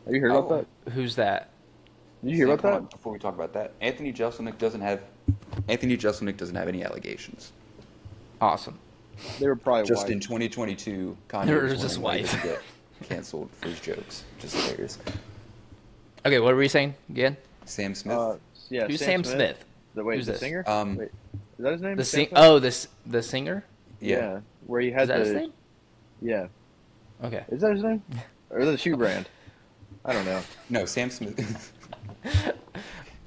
Have you heard about that? Who's that? Did you hear about that? Before we talk about that, Anthony Jeselnik doesn't have any allegations. Awesome. They were probably just white. In 2022. Kanye Or was just wondering white. why he didn't get canceled for his jokes. Just hilarious. Okay, what were you saying again? Sam Smith. Yeah. Who's Sam Smith? Who's the this? singer? Wait, is that his name? The singer? Yeah. Where he had Is that his name? Yeah. Okay. Is that his name? Or the shoe brand? I don't know. No, Sam Smith. Sounds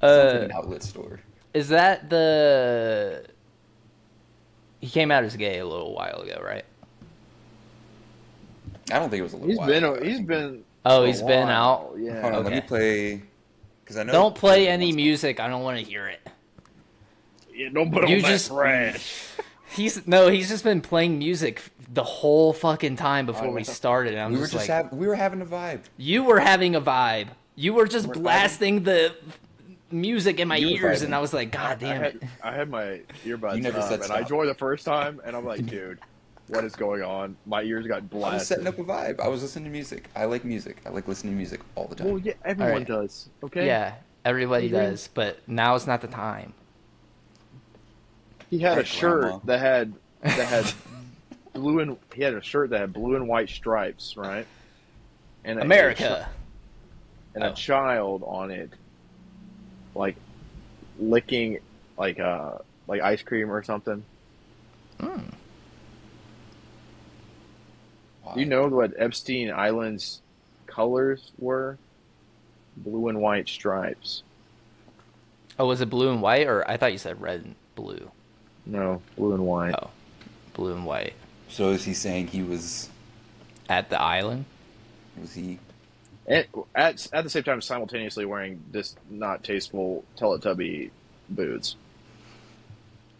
like an outlet store. Is that the? He came out as gay a little while ago, right? I don't think it was a little while ago. He's been. Oh, he's been out. Yeah. Hold on, let me play. Because I know. Don't play any music. I don't want to hear it. Yeah, don't put on that trash. He's just been playing music the whole fucking time before we started. And we were having a vibe. You were having a vibe. You were just blasting the music in my ears, and I was like, God damn it. I had my earbuds You never said and stop. I joined the first time, and I'm like, dude, what is going on? My ears got blasted. I was setting up a vibe. I was listening to music. I like music. I like listening to music all the time. Well, yeah, everyone does. Okay. Yeah, everybody does, but now is not the time. He had a Grandma. shirt that had he had a shirt that had blue and white stripes, right? And America. A child on it, like licking like ice cream or something. Mm. Wow. Do you know what Epstein Island's colors were? Blue and white stripes. Oh, was it blue and white, or I thought you said red and blue? No, blue and white. Oh, blue and white. So is he saying he was? At the island? Was he? At the same time, simultaneously wearing this not tasteful Teletubby boots.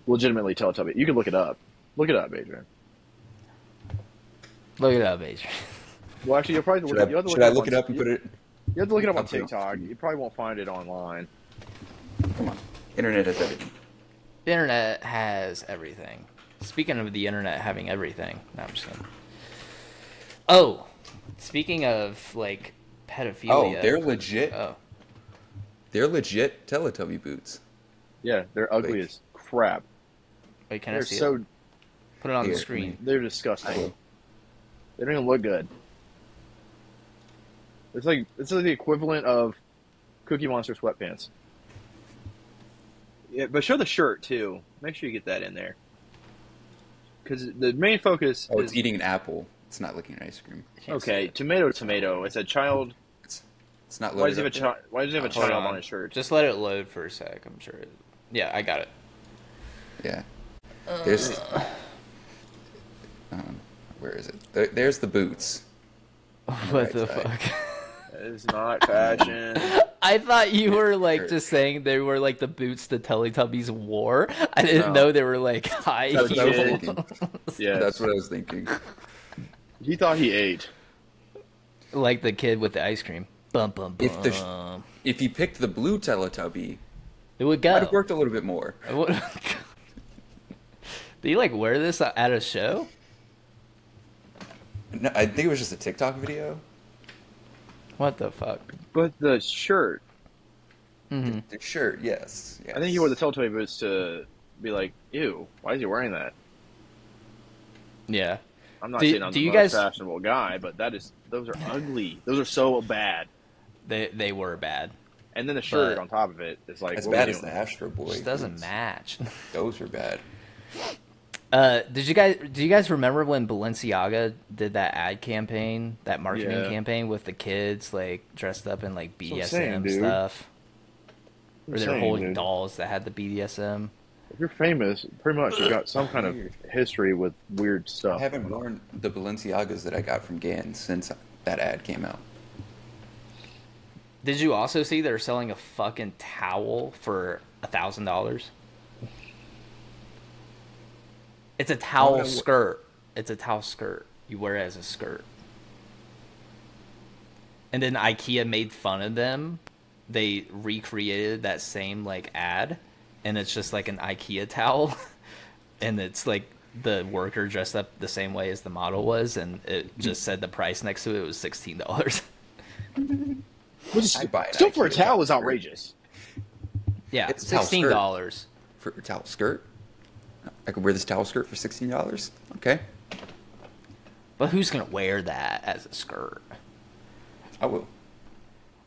Legitimately Teletubby. You can look it up. Look it up, Adrian. Look it up, Adrian. Well, actually, you'll probably Should I look it up and put it? You have to look it up on I'll put it on TikTok. screen. You probably won't find it online. Come on, internet has everything. The internet has everything. Speaking of the internet having everything. No, I'm just kidding. Oh, speaking of, like, pedophilia. Oh, they're legit. Oh. They're legit Teletubby boots. Yeah, they're ugly Like- as crap. Wait, can I They're see so it? Put it on Here, the screen. they're disgusting. They don't even look good. It's like the equivalent of Cookie Monster sweatpants. Yeah, but show the shirt too. Make sure you get that in there, because the main focus Oh, is it's eating an apple. It's not licking an ice cream. Can't see okay. it. Tomato. It's a child. It's not Why does loaded he have a up child? Why does he have a Hold child on his shirt? Just let it load for a sec. I'm sure. Yeah, I got it. yet. Yeah. There's where is it? There's the boots. What the fuck? That is not fashion. I thought you were like Sure. just saying they were like the boots the Teletubbies wore. I didn't know they were like high That's what I was heel. thinking. Yeah, That's what I was thinking. he thought he ate. Like the kid with the ice cream. Bum bum bum. If he picked the blue Teletubby, It would go. might have worked a little bit more. It would- Do you like wear this at a show? No, I think it was just a TikTok video. What the fuck? But the shirt, Mm-hmm. The shirt, yes. I think he wore the Teletubby boots to be like, ew, why is he wearing that? Yeah. I'm not Do- saying I'm do the you most guys- fashionable guy, but those are ugly. Those are so bad. They were bad. And then the shirt But- on top of it is like, As what are bad we as the doing? Astro Boy. Just doesn't boots. match. Those were bad. Do you guys remember when Balenciaga did that ad campaign, that marketing Yeah. campaign with the kids like dressed up in like That's what I'm BDSM saying, dude. stuff? Or they were Insane, holding dude. dolls that had the BDSM. If you're famous, pretty much you've got some kind of Weird. history with weird I stuff. haven't worn the Balenciagas that I got from Gans since that ad came out. Did you also see they're selling a fucking towel for $1,000? It's a towel skirt. It's a towel skirt. You wear it as a skirt. And then IKEA made fun of them. They recreated that same like ad, and it's just like an IKEA towel, and it's like the worker dressed up the same way as the model was, and it just said the price next to it was $16. Which is, I'd buy an still for a IKEA towel is towel. outrageous. Yeah, It's a towel skirt. $16. For a towel skirt? I could wear this towel skirt for $16? Okay. But who's gonna wear that as a skirt? I will.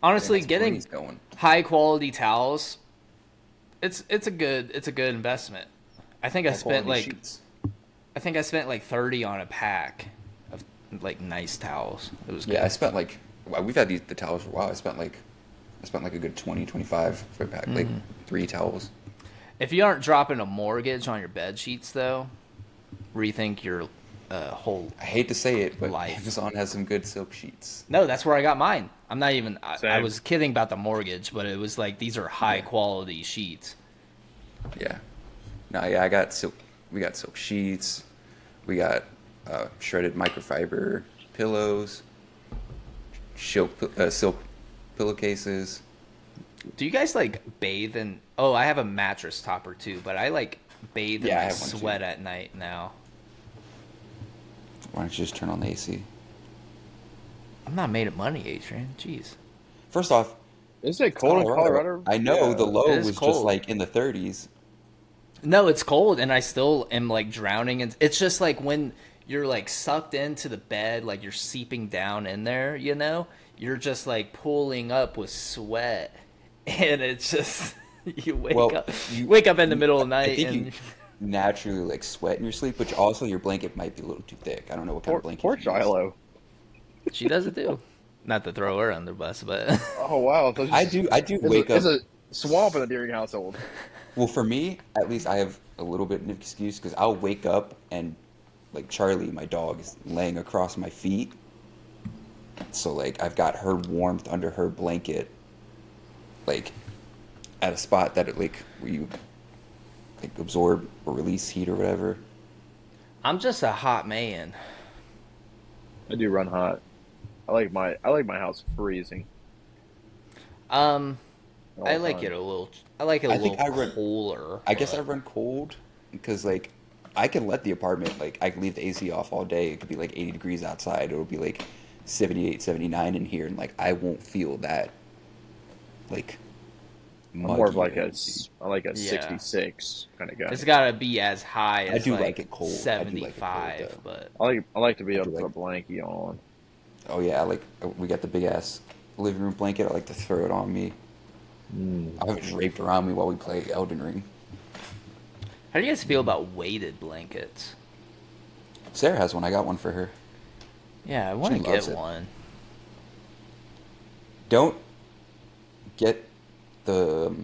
Honestly, That's getting money's going. high quality towels, it's a good investment. I think I spent Quality like sheets. I spent 30 on a pack of like nice towels. It was good. Yeah, I spent like we've had the towels for a while. I spent like a good 20, 25 for a pack, like 3 towels. If you aren't dropping a mortgage on your bed sheets though, rethink your whole. I hate to say it, but Life. Amazon has some good silk sheets. No, that's where I got mine. I'm not even. I Same. was kidding about the mortgage, but it was like these are high quality sheets. Yeah. No, yeah, I got silk. We got silk sheets. We got shredded microfiber pillows. Silk pillowcases. Do you guys like bathe in? Oh, I have a mattress topper too, but I like bathe in Yeah, I my have one, too. sweat at night now. Why don't you just turn on the AC? I'm not made of money, Adrian. Jeez. First off, Is it cold in Colorado? I know Yeah. the low It is was cold. just like in the 30s. No, it's cold, and I still am like drowning. And it's just like when you're like sucked into the bed, like you're seeping down in there. You know, you're just like pulling up with sweat, and it's just you wake Well, up, you- wake up in the middle of the I night, think and you naturally like sweat in your sleep, but also your blanket might be a little too thick. I don't know what kind of blanket. Poor you use. Shiloh. she does it too. Not to throw her under the bus, but Oh wow! So I do wake up. It's a swamp in the Deering household. Well, for me, at least I have a little bit of an excuse because I'll wake up and like Charlie, my dog, is laying across my feet. So like I've got her warmth under her blanket, like at a spot that it like where you like absorb or release heat or whatever. I'm just a hot man. I do run hot. I like my house freezing. I all like the it time. a little. I like it a I think little I run- cooler. I guess I but- run cold because like I can let the apartment like I can leave the AC off all day. It could be like 80 degrees outside. It'll be like 78, 79 in here, and like I won't feel that like. I'm more of like muggy a or anything. I like a Yeah. 66 kind of guy. It's got to be as high I as do like, like it cold. I do like it cold, 75, though. but I like to be I able do to like- put a blankie on. Oh yeah, we got the big ass living room blanket. I like to throw it on me. I have it draped around me while we play Elden Ring. how do you guys feel about weighted blankets? Sarah has one. I got one for her. Yeah, I want to She get loves it. one. Don't get the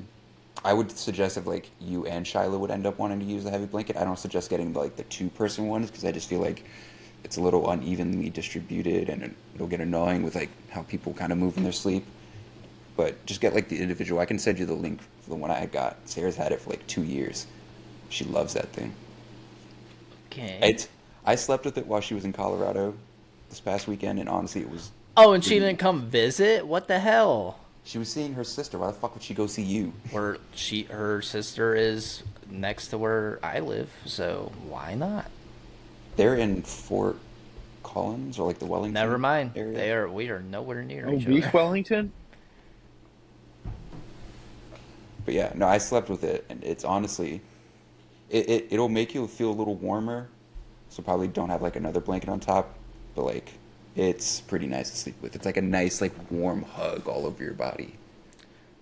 I would suggest if like you and Shiloh would end up wanting to use the heavy blanket, I don't suggest getting like the two-person ones because I just feel like it's a little unevenly distributed and it'll get annoying with like how people kind of move in their sleep. But just get like the individual. I can send you the link for the one I got. Sarah's had it for like 2 years. She loves that thing. Okay. I slept with it while she was in Colorado this past weekend, and honestly, it was. Oh, and she didn't come visit? What the hell? She was seeing her sister. Why the fuck would she go see you? Her sister is next to where I live, so why not? They're in Fort Collins or like the Wellington. Never mind. Area. We are nowhere near Oh, each Beach other. Wellington? But yeah, no, I slept with it, and it's honestly, it'll make you feel a little warmer. So probably don't have like another blanket on top, but like it's pretty nice to sleep with. It's like a nice like warm hug all over your body.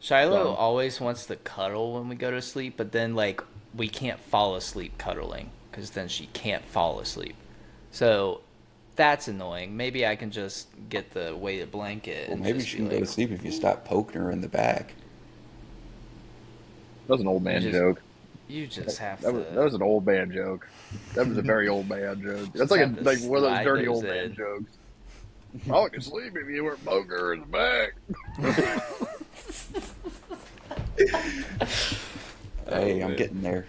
Shiloh always wants to cuddle when we go to sleep, but then like we can't fall asleep cuddling because then she can't fall asleep. So that's annoying. Maybe I can just get the weighted blanket. Well, And maybe just she be can go to sleep if you stop poking her in the back. That was an old man joke. You just have That was an old man joke. That was a very old man joke. That's like have to like one of those slide dirty those old man in. jokes. Oh, I could sleep if you weren't poking her in the back. Hey, I'm getting there.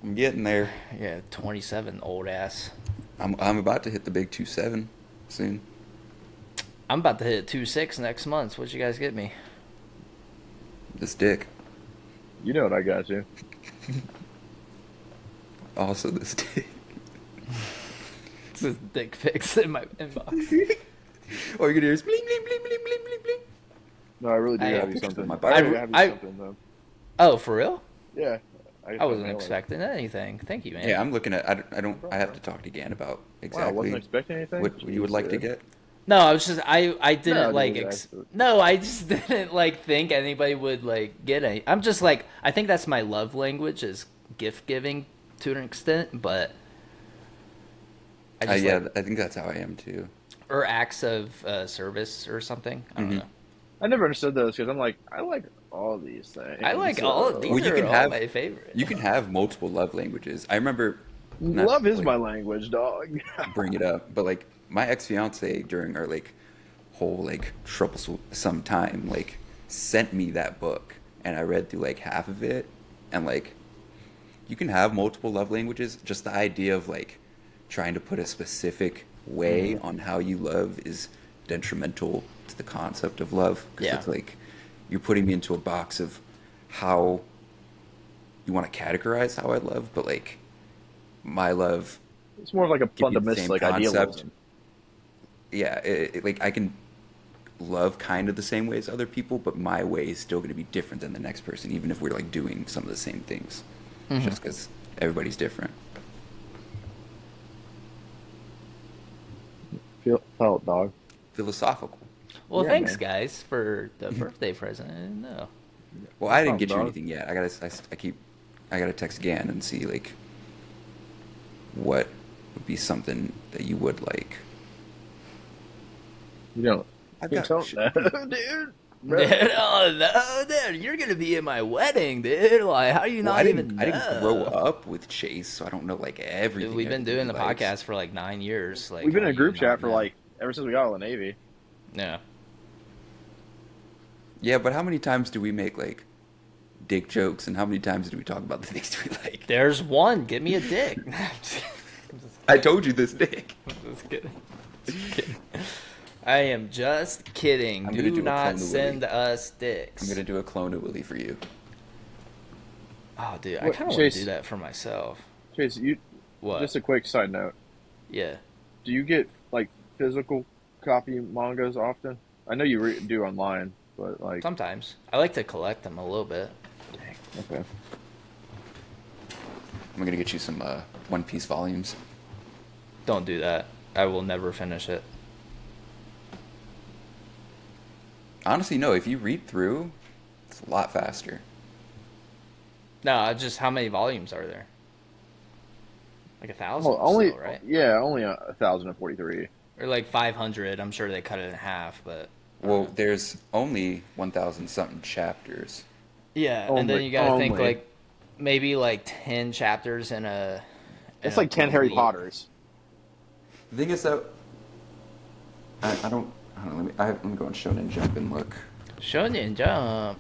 I'm getting there. Yeah, 27, old ass. I'm about to hit the big 2.7 soon. I'm about to hit 2.6 next month. What you guys get me? This dick. You know what I got you. Also this dick. It's this dick pics in my inbox. All you're gonna hear is bling bling bling bling bling bling bling. No, I really do I have have you pictures something. of my I body. already have you I- something though. Oh, for real? Yeah. I wasn't expecting anything. Thank you, man. Yeah, I'm looking at. I don't. I have to talk to Gan about Wow, I exactly wasn't expecting anything. what you would like to get. No, I was just I didn't No, like dude, absolutely. no, I just didn't like think anybody would like get any. I'm just like I think that's my love language is gift giving to an extent, but I just Yeah, like, I think that's how I am too. or acts of service or something. I don't know. I never understood those because I'm like, I like all these things. I like all of these. Well, you are can all have- my favorite. You can have multiple love languages. I remember. not, Love is like, my language, dog. bring it up, but like my ex fiance during our like whole like troublesome time like sent me that book and I read through like half of it and like you can have multiple love languages. Just the idea of like trying to put a specific way on how you love is detrimental to the concept of love because Yeah. it's like you're putting me into a box of how you want to categorize how I love, but like my love It's more of like a give you the same fundamentalistic idealism. yeah, like I can love kind of the same way as other people, but my way is still going to be different than the next person, even if we're like doing some of the same things, just because everybody's different. Felt, dog. Philosophical. Well, Yeah, thanks man. guys for the birthday present. I didn't know. Well, I didn't get you dog. anything yet. I gotta text Gan and see like what would be something that you would like. You don't. I've You got don't shit. know, dude. Bro. Dude, oh no, dude, you're gonna be in my wedding, dude. Like, how do you Well, not even know? I didn't grow up with Chase, so I don't know like everything. Dude, we've been doing the everybody likes. podcast for like 9 years. Like, We've been how in a do you group chat not for know? like ever since we got out of the Navy. Yeah. Yeah, but how many times do we make like dick jokes, and how many times do we talk about the things we like? There's one. Give me a dick. I told you this dick. Just kidding. Just kidding. I am just kidding. I'm gonna do Do a not clone of send Willie. us dicks. I'm gonna do a clone of Willie for you. Oh, dude, I What, kind of want Chase? to do that for myself. Chase, you. What? Just a quick side note. Yeah. Do you get like physical copy mangas often? I know you do online, but like Sometimes. I like to collect them a little bit. okay. I'm gonna get you some One Piece volumes. Don't do that. I will never finish it. Honestly, no. If you read through, it's a lot faster. No, just how many volumes are there? Like 1,000 Well, only still, right? yeah, only 1,043. Or like 500. I'm sure they cut it in half, but Well, there's only 1,000 something chapters, Yeah, Oh and then my- you gotta oh think my. like maybe like 10 chapters in a. It's like 10 Harry Potters. The thing is that I don't. Let me go on Shonen Jump and look. Shonen Jump.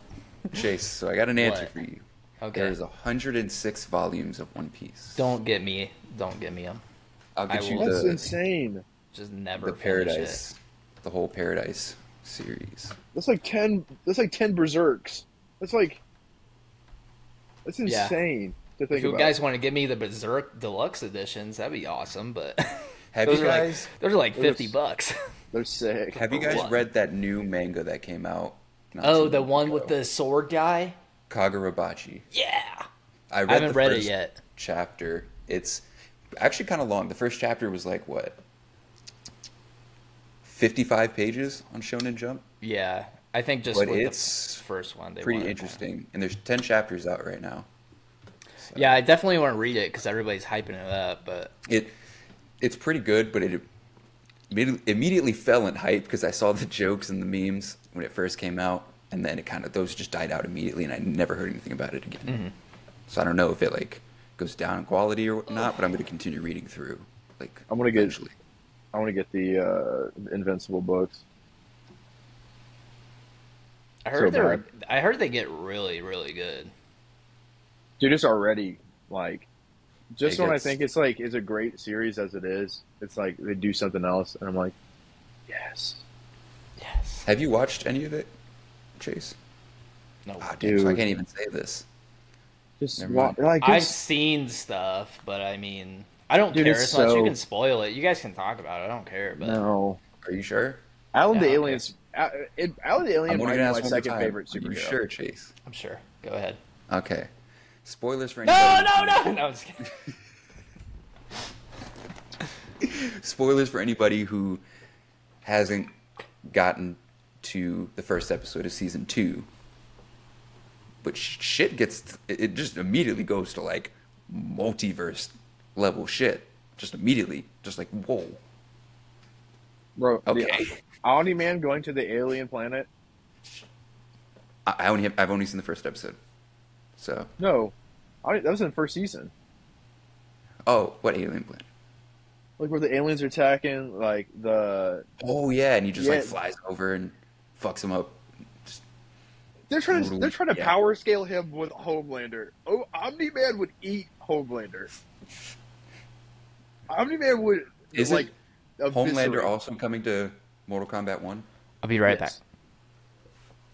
Chase, so I got an answer What? for you. Okay. There's 106 volumes of One Piece. Don't get me them. I'll get I you will- That's the insane. Just never the finish Paradise, the whole Paradise series. That's like 10. That's like 10 Berserks. That's like. That's Yeah. insane to it. think If you about. guys want to give me the Berserk Deluxe editions, that'd be awesome. But Have those you are guys? like $50. They're sick. Have you For guys what? read that new manga that came out? not Oh, too the long one ago? with the sword guy. Kagurabachi. Yeah. I I haven't the read it first yet. Chapter. It's actually kind of long. The first chapter was like what? 55 pages on Shonen Jump. Yeah, I think just But with it's the first one, they Pretty wanted more. interesting, and there's 10 chapters out right now. So Yeah, I definitely want to read it because everybody's hyping it up. But it's pretty good, but it immediately fell in hype because I saw the jokes and the memes when it first came out, and then it kind of those just died out immediately, and I never heard anything about it again. Mm-hmm. So I don't know if it like goes down in quality or not, but I'm going to continue reading through. Like I'm gonna get- eventually. I want to get the Invincible books. I heard So bad. I heard they get really, really good. Dude, it's already like just It when I gets- think it's like it's a great series as it is, it's like they do something else, and I'm like, yes, Yes. Have you watched any of it, Chase? No. Ah, dude, so I Dude. can't even say this. just Never wa- mind. like I've it's, seen stuff, but I mean, I don't Dude, care it's as much. so- You can spoil it. You guys can talk about it. I don't care. But no. Are you sure? Alan the Yeah, okay. Alien's Alan the Alien I'm might only be gonna my ask one more second time. favorite Are you superhero. sure, Chase? I'm sure. Go ahead. Okay. Spoilers for No, anybody. no. I'm just kidding. Spoilers for anybody who hasn't gotten to the first episode of season 2. But shit gets it just immediately goes to like multiverse level shit. Just immediately, just like whoa. Bro, Okay. the Omni Man going to the alien planet? I've only seen the first episode. So No, that was in the first season. what alien planet? Like where the aliens are attacking, like the Oh yeah, and he just like Yeah. flies over and fucks him up. they're trying Totally, to yeah. power scale him with Homelander. Oh, Omni Man would eat Homelander. Omni Man would Is like Homelander eviscerate. also coming to Mortal Kombat 1? I'll be right Yes. back.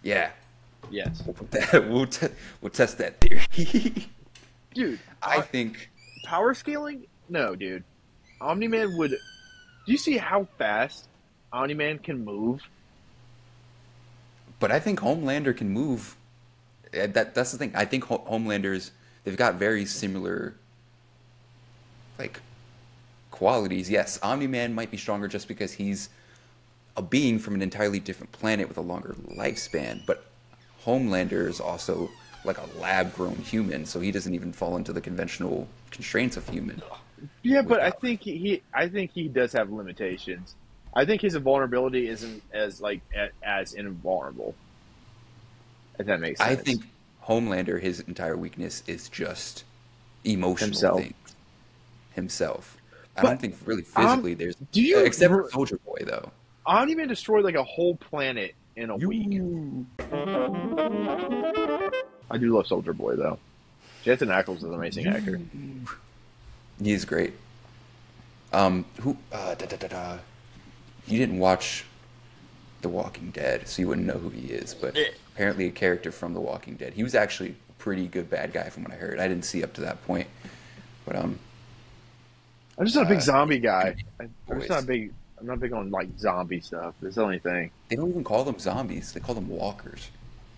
Yeah. Yes, We'll test that theory. dude. I think Power scaling? No, dude. Omni Man would. Do you see how fast Omni Man can move? But I think Homelander can move. That's the thing. I think Homelanders, they've got very similar like qualities. Yes, Omni-Man might be stronger just because he's a being from an entirely different planet with a longer lifespan, but Homelander is also like a lab-grown human, so he doesn't even fall into the conventional constraints of human. Yeah, but I Without- think he does have limitations. I think his invulnerability isn't as invulnerable. If that makes sense. I think Homelander, his entire weakness is just emotional Himself. things. Himself. I But, don't think really physically there's do you- except for Soldier Boy though. Omni Man destroyed like a whole planet in a week. I do love Soldier Boy though. Jensen Ackles is an amazing actor. He's great. You didn't watch The Walking Dead, so you wouldn't know who he is, but apparently a character from The Walking Dead. He was actually a pretty good bad guy from what I heard. I didn't see up to that point. But I'm just not a big zombie guy. I'm boys. not big on like zombie stuff. That's the only thing. they don't even call them zombies. They call them walkers.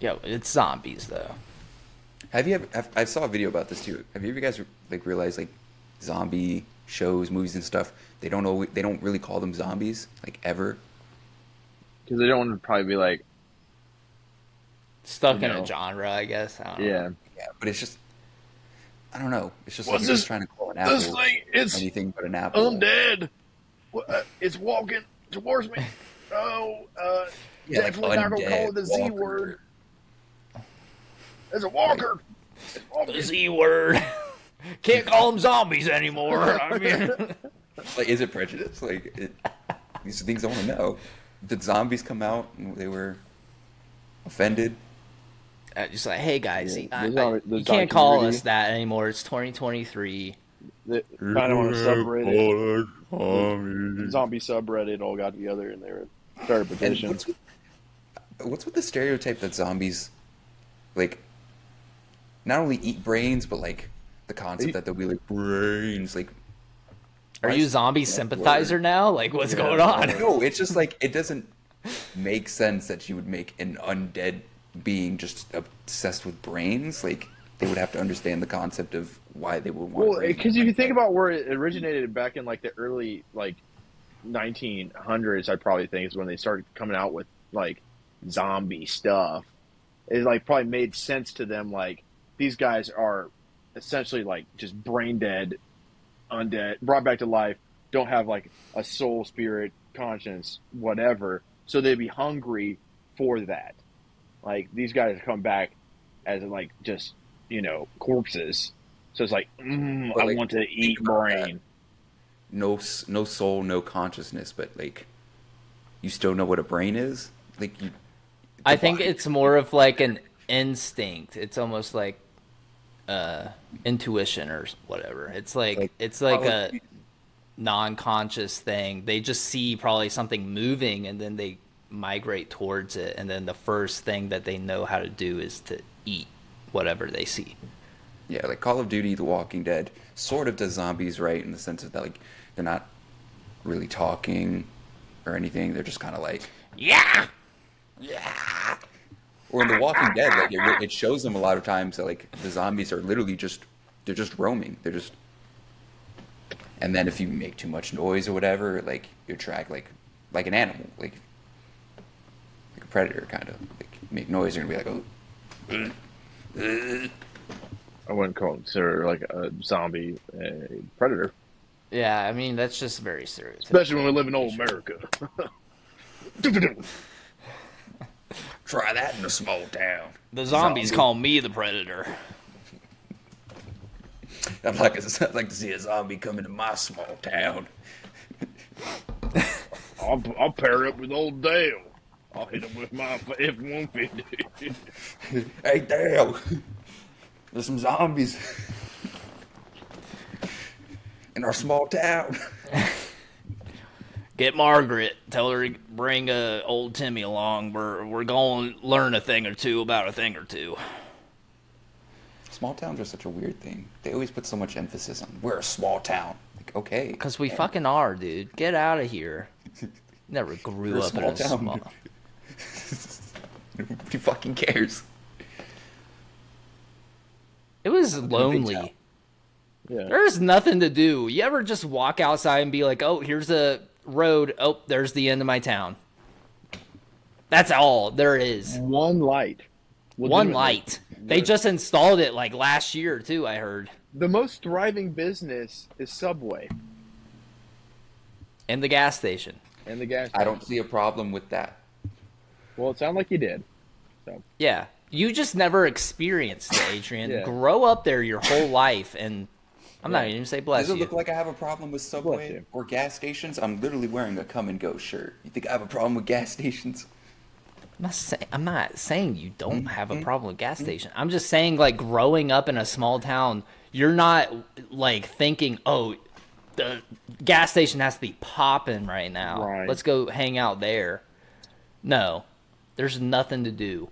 Yo, it's zombies though. Have you ever? I saw a video about this too. Have you ever guys like realized like zombie shows, movies, and stuff? They don't really call them zombies like ever. Because they don't want to probably be like, Stuck You in know. a genre, I guess. I don't know. yeah. Yeah, but it's just I don't know. It's just What's like you're this- just trying to call an apple it's anything but an apple. undead. It's walking towards me. Oh, Yeah, like definitely not gonna call it the undead Z walker. word. There's a walker. The Z word. Can't call them zombies anymore. I mean, Like, is it prejudice? Like, these are things I want to know. Did zombies come out and they were offended? just like, hey guys, Yeah, you can't call us that anymore. It's 2023. Kind of on a subreddit. The zombie subreddit all got together and they started And petitions. what's with the stereotype that zombies, like, not only eat brains, but like the concept that they'll be like brains, like. Are you zombie sympathizer now? Like, what's going on? No, it's just like it doesn't make sense that you would make an undead being just obsessed with brains. Like, they would have to understand the concept of why they would want. Well, because if you think about where it originated back in like the early like 1900s, I probably think is when they started coming out with like zombie stuff. It like probably made sense to them. Like, these guys are essentially like just brain dead, undead, brought back to life, don't have like a soul, spirit, conscience, whatever. So they'd be hungry for that. Like, these guys come back as like just, corpses. So it's like, But, I like, want to eat brain. no soul, no consciousness, but like, you still know what a brain is. Like, I think it's more of like an instinct. It's almost like intuition or whatever. It's like a non-conscious thing. They just see probably something moving and then they migrate towards it, and then the first thing that they know how to do is to eat whatever they see. Yeah, like Call of Duty, The Walking Dead, sort of does zombies right in the sense of that, like, they're not really talking or anything. They're just kind of like, Yeah. Or in The Walking Dead, like, it shows them a lot of times that, like, the zombies are literally they're just roaming. And then if you make too much noise or whatever, like, you attract like an animal, like a predator, kind of. Like, make noise, you're gonna be like, I wouldn't consider like a zombie a predator, Yeah, I mean, that's just very stereotypical. especially when we live in old America. try that in a small town. The zombies call me the predator. I'd like to see a zombie come into my small town. I'll pair up with old Dale. I'll hit him with my F-150. Hey, Dale, there's some zombies in our small town. Get Margaret. Tell her to bring old Timmy along. We're going to learn a thing or two about a thing or two. Small towns are such a weird thing. They always put so much emphasis on, we're a small town. Like, okay. Because we fucking are, dude. Get out of here. Never grew up in a small... Nobody fucking cares. It was lonely. Yeah. There's nothing to do. You ever just walk outside and be like, oh, here's a road. Oh, there's the end of my town. That's all there is. One light. One light. They just installed it like last year, too, I heard. The most thriving business is Subway And the gas station. and the gas station. I don't see a problem with that. Well, it sounded like you did. So Yeah. You just never experienced it, Adrian. Yeah. Grow up there your whole life, and I'm not even going to say bless Does it you. look like I have a problem with Bless Subway you. or gas stations? I'm literally wearing a come and go shirt. You think I have a problem with gas stations? I'm not saying you don't have a problem with gas station. I'm just saying, like, growing up in a small town, you're not, like, thinking, oh, the gas station has to be popping right now. Right. Let's go hang out there. No. There's nothing to do.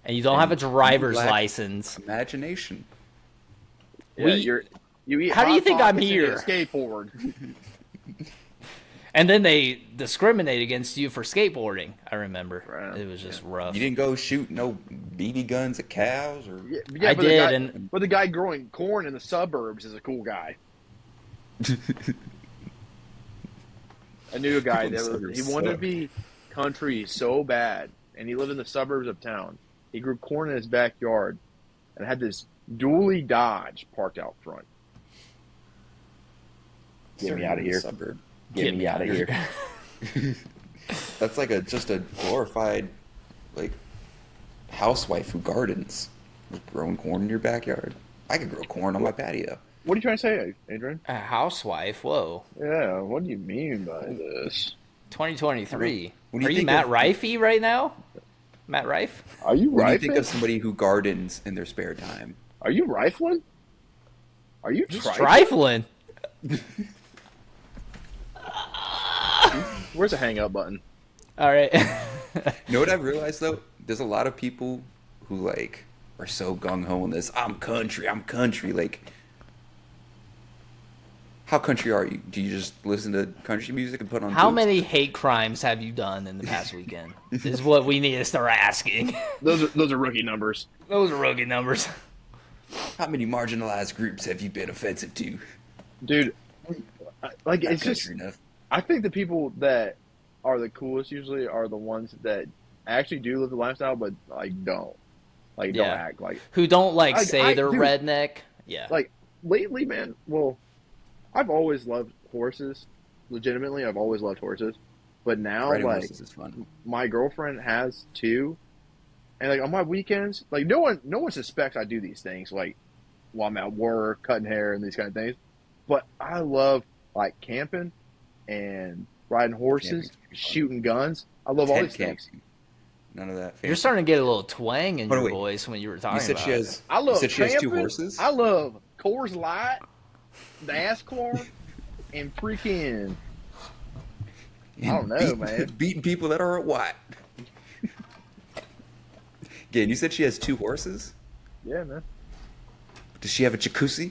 And you don't have a driver's lack license. Imagination. yeah, you eat. How do you Hot think I'm Pockets and here? get a skateboard. And then they discriminate against you for skateboarding, I remember. Right. It was just rough. You didn't go shoot no BB guns at cows or Yeah, I but did, The guy, and- but the guy growing corn in the suburbs is a cool guy. I knew a guy People in that suburbs he wanted to suck. be country so bad, and he lived in the suburbs of town. He grew corn in his backyard and had this dually Dodge parked out front. Get me out of here. Suburb. Get me out of here. That's like just a glorified, like, housewife who gardens. Growing corn in your backyard. I could grow corn on my patio. What are you trying to say, Adrian? A housewife. Whoa. Yeah, what do you mean by this? 2023. When you Are you think Matt of- Rifey right now? Matt Rife? Are you When you rifling? think of somebody who gardens in their spare time, Are you rifling? Are you Trifling. Where's the hang up button? All right. you know what I've realized though? There's a lot of people who like are so gung ho on this. I'm country. Like, how country are you? Do you just listen to country music and put on? How boots? many hate crimes have you done in the past weekend? Is what we need to start asking. Those are rookie numbers. Those are rookie numbers. How many marginalized groups have you been offensive to? Dude, like, Not it's just, country enough. I think the people that are the coolest usually are the ones that actually do live the lifestyle, but, like, don't. Like, don't Yeah. act like. Who don't like I- say I- they're dude. redneck. Yeah. Like, lately, man, well, I've always loved horses. Legitimately, I've always loved horses. But now, Riding like, horses is fun. my girlfriend has two. And, like, on my weekends, like, no one suspects I do these things, like, while I'm at work, cutting hair and these kind of things. But I love, like, camping and riding horses, Camping's shooting guns. I love all Tent these things. camping. None of that. You're starting to get a little twang in Hold your on, wait. voice when you were talking You said about she it. has. I love You said she has two camping. horses. I love Coors Light, the Asclar, and freaking, I don't know, man. Beating people that are white. Again, you said she has two horses. Yeah, man. Does she have a jacuzzi?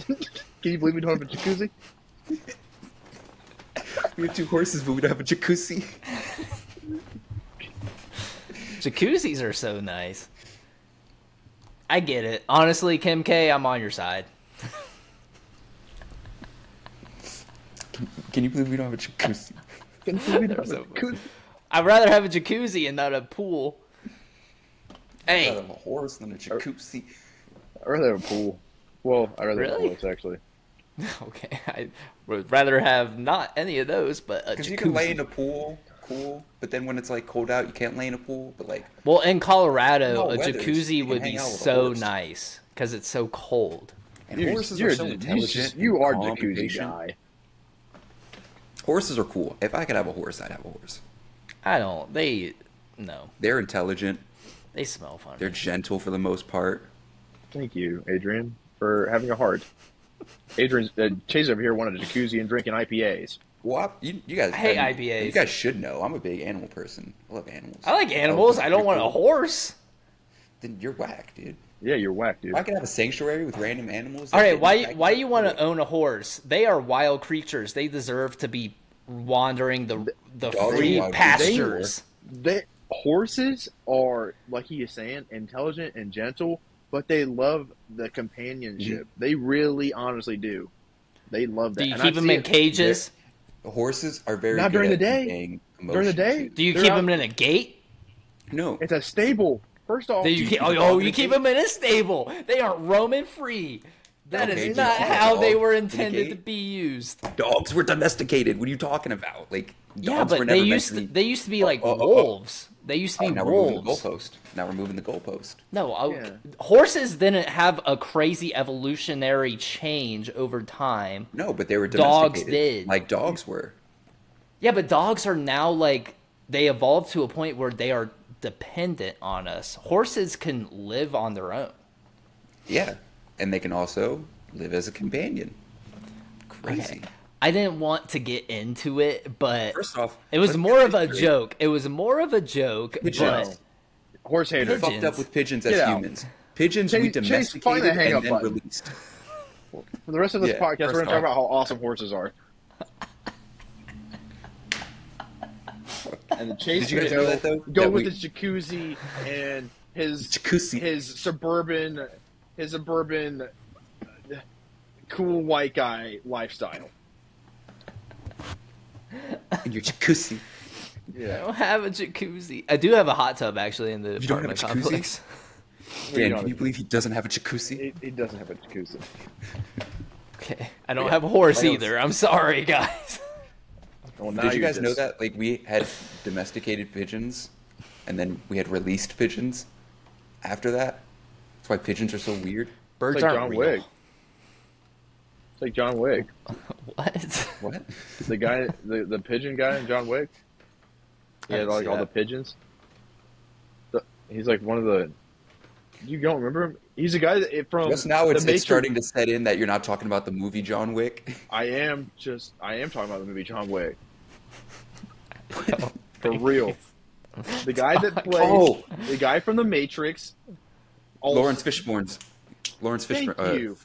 Can you believe we don't have a jacuzzi? We have two horses, but we don't have a jacuzzi. Jacuzzis are so nice. I get it. Honestly, Kim K, I'm on your side. Can you believe we don't have a jacuzzi? Can you believe we don't have So a jacuzzi? I'd rather have a jacuzzi and not a pool. I'd Hey, rather have a horse than a jacuzzi. I'd rather have a pool. Well, I'd rather have Really? a horse, actually. okay. I would rather have not any of those, but a Because you can lay in jacuzzi. a pool, cool. But then when it's like cold out, you can't lay in a pool. But like, Well, in Colorado, No a weathers, jacuzzi you can would hang be out with a so horse. nice because it's so cold. and You're- horses you're are so ju- intelligent. You and are calm and jacuzzi patient. guy. Horses are cool. If I could have a horse, I'd have a horse. I don't. No. They're intelligent. They smell funny. They're gentle for the most part. Thank you, Adrian, for having a heart. Adrian's Chase over here wanted a jacuzzi and drinking IPAs. Well, you guys. I hate mean, IPAs. You guys should know. I'm a big animal person. I love animals. I like animals. Oh, I don't you're want a cool. horse. Then you're whack, dude. Yeah, you're whack, dude. If I could have a sanctuary with random animals. All that right, get why attacked, why you want I'd to do it. own a horse? They are wild creatures. They deserve to be wandering the Dogs are free wild pastures. Horses are, like he is saying, intelligent and gentle, but they love the companionship. They really, honestly do. They love that. Do you And keep I them see in it. cages? The horses are very Not good during at the day. conveying During the emotion, day? too. Do you They're keep out- them in a gate? No. It's a stable. First off, Do you you keep, keep a oh, dog in you a keep gate? them in a stable. They aren't roaming free. That Okay, is do you not keep a how they dog were in a intended gate? to be used. Dogs were domesticated. What are you talking about? Like, Yeah, dogs were but never they meant used to to, be... they used to be like oh. wolves. They used to Oh, be now we're moving the wolves. goalpost. Now we're moving the goalpost. No, Yeah. horses didn't have a crazy evolutionary change over time. No, but they were Dogs domesticated. did. Like dogs were. Yeah, but dogs are now like they evolved to a point where they are dependent on us. Horses can live on their own. Yeah. And they can also live as a companion. Crazy. Okay. I didn't want to get into it, but First off, it was let's more get of a straight. joke. It was more of a joke, Pigeons. but horse You're haters. Pigeons. fucked up with pigeons as Get out. humans. Pigeons we Chase, find domesticated the hang-up and then button. released. For the rest of this Yeah, podcast, we're first going to talk off. about how awesome horses are. And the Chase Did you guys gonna know that, though? Go That with we- his jacuzzi and his Jacuzzi. his suburban cool white guy lifestyle. In your jacuzzi. I don't have a jacuzzi. I do have a hot tub actually in the You don't have a apartment jacuzzi? complex. Dan, can you believe he doesn't have a jacuzzi? He doesn't have a jacuzzi. Okay, I don't have a horse I don't- either. I'm sorry, guys. Well, now Did you guys just- know that? Like, we had domesticated pigeons, and then we had released pigeons after that? That's why pigeons are so weird. Birds It's like aren't John real. Wick. It's like John Wick. What? What? The guy, the pigeon guy in John Wick. He I had didn't like see all the that. pigeons. He's like one of the. You don't remember him? He's a guy that from Just now the it's Matrix. starting to set in that you're not talking about the movie John Wick. I am talking about the movie John Wick. For real. The guy that plays Oh. the guy from the Matrix. Also, Lawrence Fishburne's Thank you.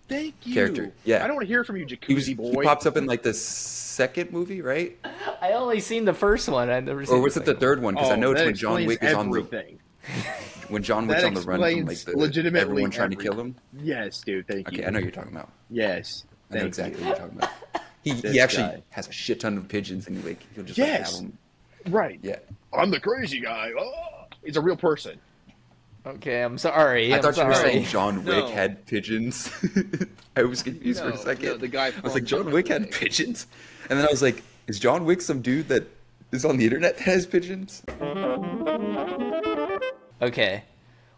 Thank you. character. Yeah. I don't want to hear from you, Jacuzzi boy. He pops up in like the second movie, right? I only seen the first one. I've never seen Or was it the third one? Because I know it's that when John explains Wick is everything. when John Wick's That on the run from like explains legitimately everyone trying to kill everything. him. Yes, dude. Thank you. Okay, I know what you're talking about. Yes. I know Thank exactly you. what you're talking about. He This actually guy. has a shit ton of pigeons and he'll just Yes. have them. Right. Yeah. I'm the crazy guy. Oh, he's a real person. Okay, I'm sorry. I thought you were sorry. saying John Wick No. had pigeons. I was confused for a second. No, the guy I was like, from John John Wick had Wick. pigeons? And then I was like, is John Wick some dude that is on the internet that has pigeons? Okay,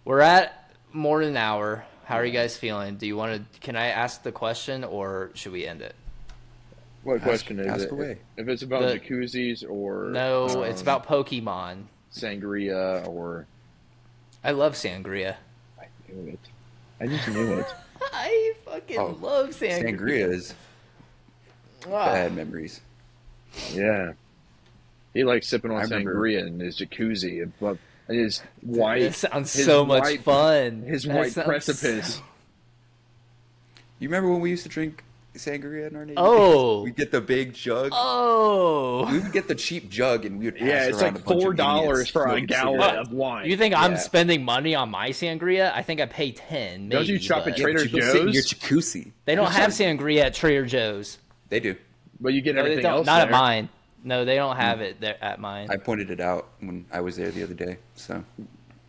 we're at more than an hour. How are you guys feeling? Do you want to? Can I ask the question, or should we end it? What question is ask it? away. If it's about The- jacuzzis or No, it's about Pokemon. sangria or I love sangria. I knew it. I just knew it. I fucking love sangria. Sangria is Ah. bad memories. Yeah. He likes sipping on I remember- sangria in his jacuzzi and his white. That sounds his so much white- fun. His That white sounds precipice. You remember when we used to drink sangria in our neighborhood? Oh. We'd get the big jug. Oh, We would get the cheap jug and we would pass Yeah, it it's around like a bunch of $4 idiots for a smoking gallon cigarettes. of wine. you think I'm Yeah. spending money on my sangria? I think I pay 10. Don't you maybe, shop at but Yeah, Trader but you go sit in your Joe's? jacuzzi. They don't have sangria at Trader Joe's. They do. But you get No, they everything don't. else Not there. at mine. No, they don't have it there at mine. I pointed it out when I was there the other day. So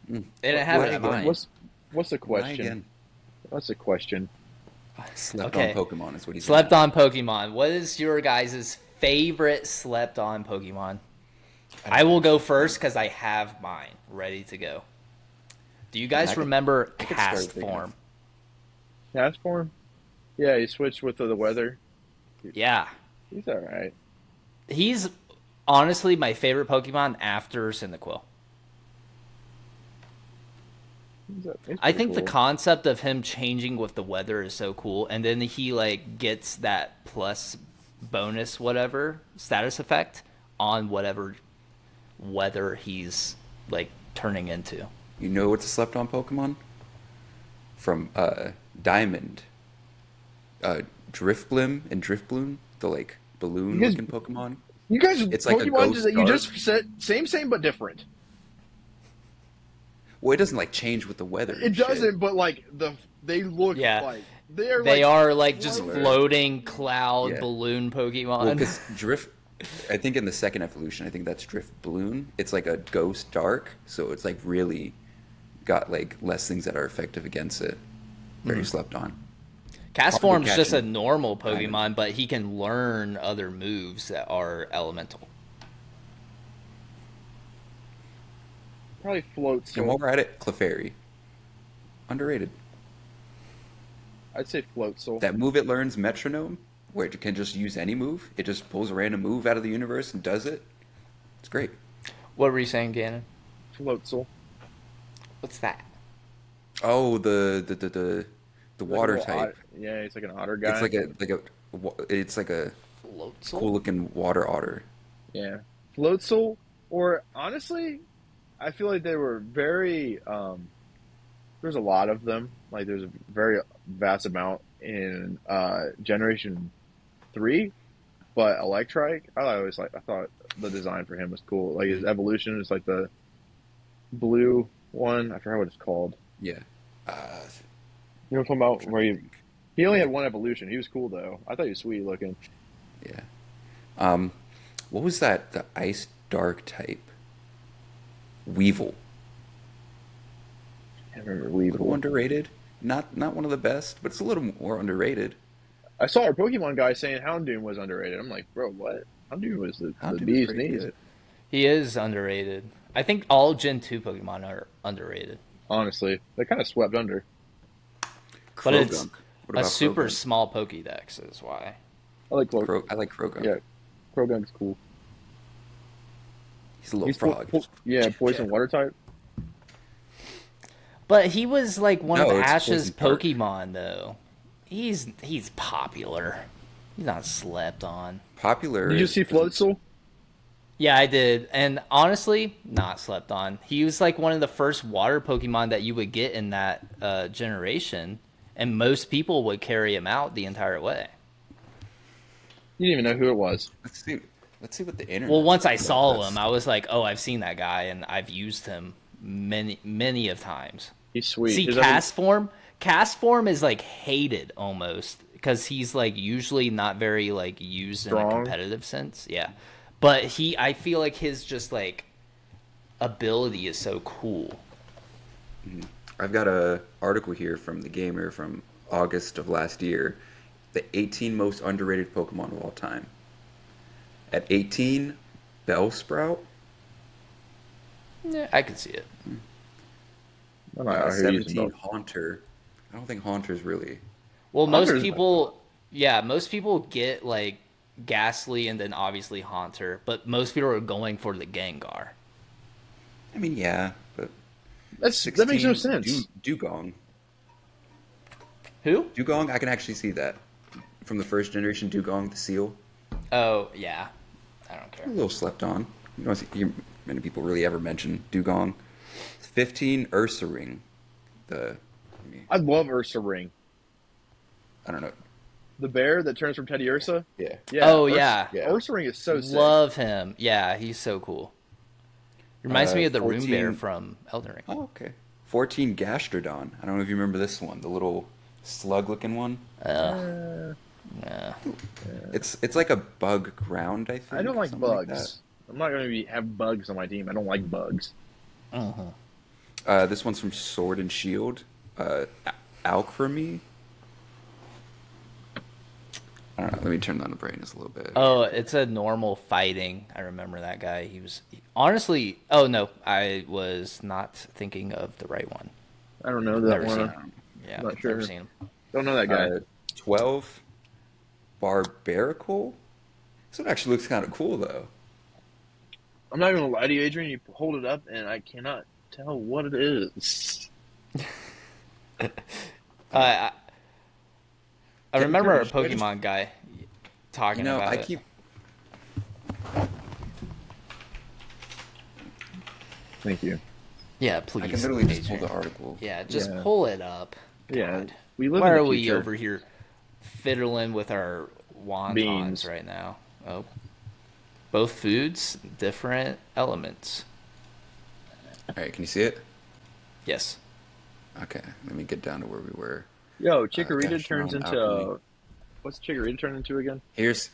They didn't have it at what- mine. What's the Why question? again? What's the question? Slept Okay. on Pokemon is what he Slept on Pokemon. What is your guys' favorite slept on Pokemon? I will go first because I have mine ready to go. Do you guys I can- remember I can start Cast thinking. Form? Task form? Yeah, he switched with the weather. Yeah. He's all right. He's honestly my favorite Pokemon after Cyndaquil. He's I pretty think the cool. concept of him changing with the weather is so cool, and then he like gets that plus bonus whatever status effect on whatever weather he's like turning into. You know what's a slept on Pokemon? From Diamond. Drifblim and Drifbloom, the like balloon You guys- looking Pokemon. You guys, It's like a Pokemon ghost that you dart. just said same but different. Well, it doesn't like change with the weather. It and shit. doesn't, but like they look Yeah. like they're They like, are like just floating. floating cloud Yeah. balloon Pokemon. Well, because Drift, I think in the second evolution, I think that's Drifbloom. It's like a ghost dark, so it's like really got like less things that are effective against it. Very slept on. Cast Probably Form's just a catching normal Diamond. Pokemon, but he can learn other moves that are elemental. probably floats. And while we're at it, Clefairy. Underrated. I'd say Floatzel. That move it learns, Metronome, where it can just use any move. It just pulls a random move out of the universe and does it. It's great. What were you saying, Gannon? Floatzel. What's that? Oh, the water Like a little type. ot- yeah, he's like an otter guy. It's like a Floatzel? cool looking water otter. Yeah, Floatzel. Or honestly, I feel like they were very. There's a lot of them. Like there's a very vast amount in Generation 3, but Electrike. I thought the design for him was cool. Like his evolution is like the blue one. I forgot what it's called. Yeah. You know what I'm talking about? Where he only had one evolution. He was cool though. I thought he was sweet looking. Yeah. What was that? The ice dark type. Weevil. I can't remember A little Weevil. underrated. Not one of the best, but it's a little more underrated. I saw our Pokemon guy saying Houndoom was underrated. I'm like, bro, what? Houndoom was the Houndoom is bee's pretty knees. good. He is underrated. I think all Gen 2 Pokemon are underrated. Honestly, they kind of swept under. But it's Krogunk. What a about super Krogunk? small Pokédex is why. I like Clo- I like Krogunk. Yeah, Croagunk's cool. He's a little He's frog. poison water type. But he was like one of No, it's Ash's Poison Dark. Pokemon, though. He's popular. He's not slept on. Popular. Did you see Floatzel? Yeah, I did. And honestly, not slept on. He was like one of the first water Pokemon that you would get in that generation. And most people would carry him out the entire way. You didn't even know who it was. Let's see. Let's see what the internet. Well, once I says saw about him, this. I was like, oh, I've seen that guy, and I've used him many of times. He's sweet. See, Is that cast form is like hated almost because he's like usually not very like used in a Strong? competitive sense. Yeah, but I feel like his just like ability is so cool. I've got a article here from the Gamer from August of last year. The 18 most underrated Pokemon of all time. At 18, Bellsprout. Yeah, I could see it. I'm not out here using 17, both. Haunter. I don't think Haunter's really. Well, most Haunter's- people, yeah, most people get like Ghastly and then obviously Haunter, but most people are going for the Gengar. I mean, yeah, but That makes no sense. Dugong. Who? Dugong, I can actually see that. From the first generation Dugong, the seal. Oh, yeah. I don't care. A little slept on. You don't see many people really ever mention Dugong. 15, Ursaring. I love Ursa Ring. I don't know. The bear that turns from Teddy Ursa. Yeah. Yeah. Oh, yeah. Ursa Ring is so sick. Love him. Yeah, he's so cool. Reminds me of the 14 Rune Bear from Elden Ring. Oh, okay. 14, Gastrodon. I don't know if you remember this one, the little slug-looking one. Yeah. It's like a bug ground, I think. I don't like something like bugs. I'm not going to have bugs on my team. I don't like bugs. Uh-huh. This one's from Sword and Shield. Alchemy. I don't know. Let me turn down the brightness a little bit. Oh, it's a normal fighting. I remember that guy. Honestly, oh no, I was not thinking of the right one. I don't know that Never seen one. him. Yeah, Not sure. never seen him. Don't know that guy. 12, Barbarical. This one actually looks kind of cool, though. I'm not even going to lie to you, Adrian. You hold it up, and I cannot tell what it is. I remember a I just- Pokemon guy talking about I it. keep. Thank you. Yeah, please. I can literally just pull Adrian. the article. Yeah, just Yeah. pull it up. Yeah. God. We live Why in the are we future. over here fiddling with our wontons Beans. right now? Oh. Both foods, different elements. All right, can you see it? Yes. Okay, let me get down to where we were. Yo, Chikorita Gosh, turns no, into... Alchemy. What's Chikorita turn into again? Here's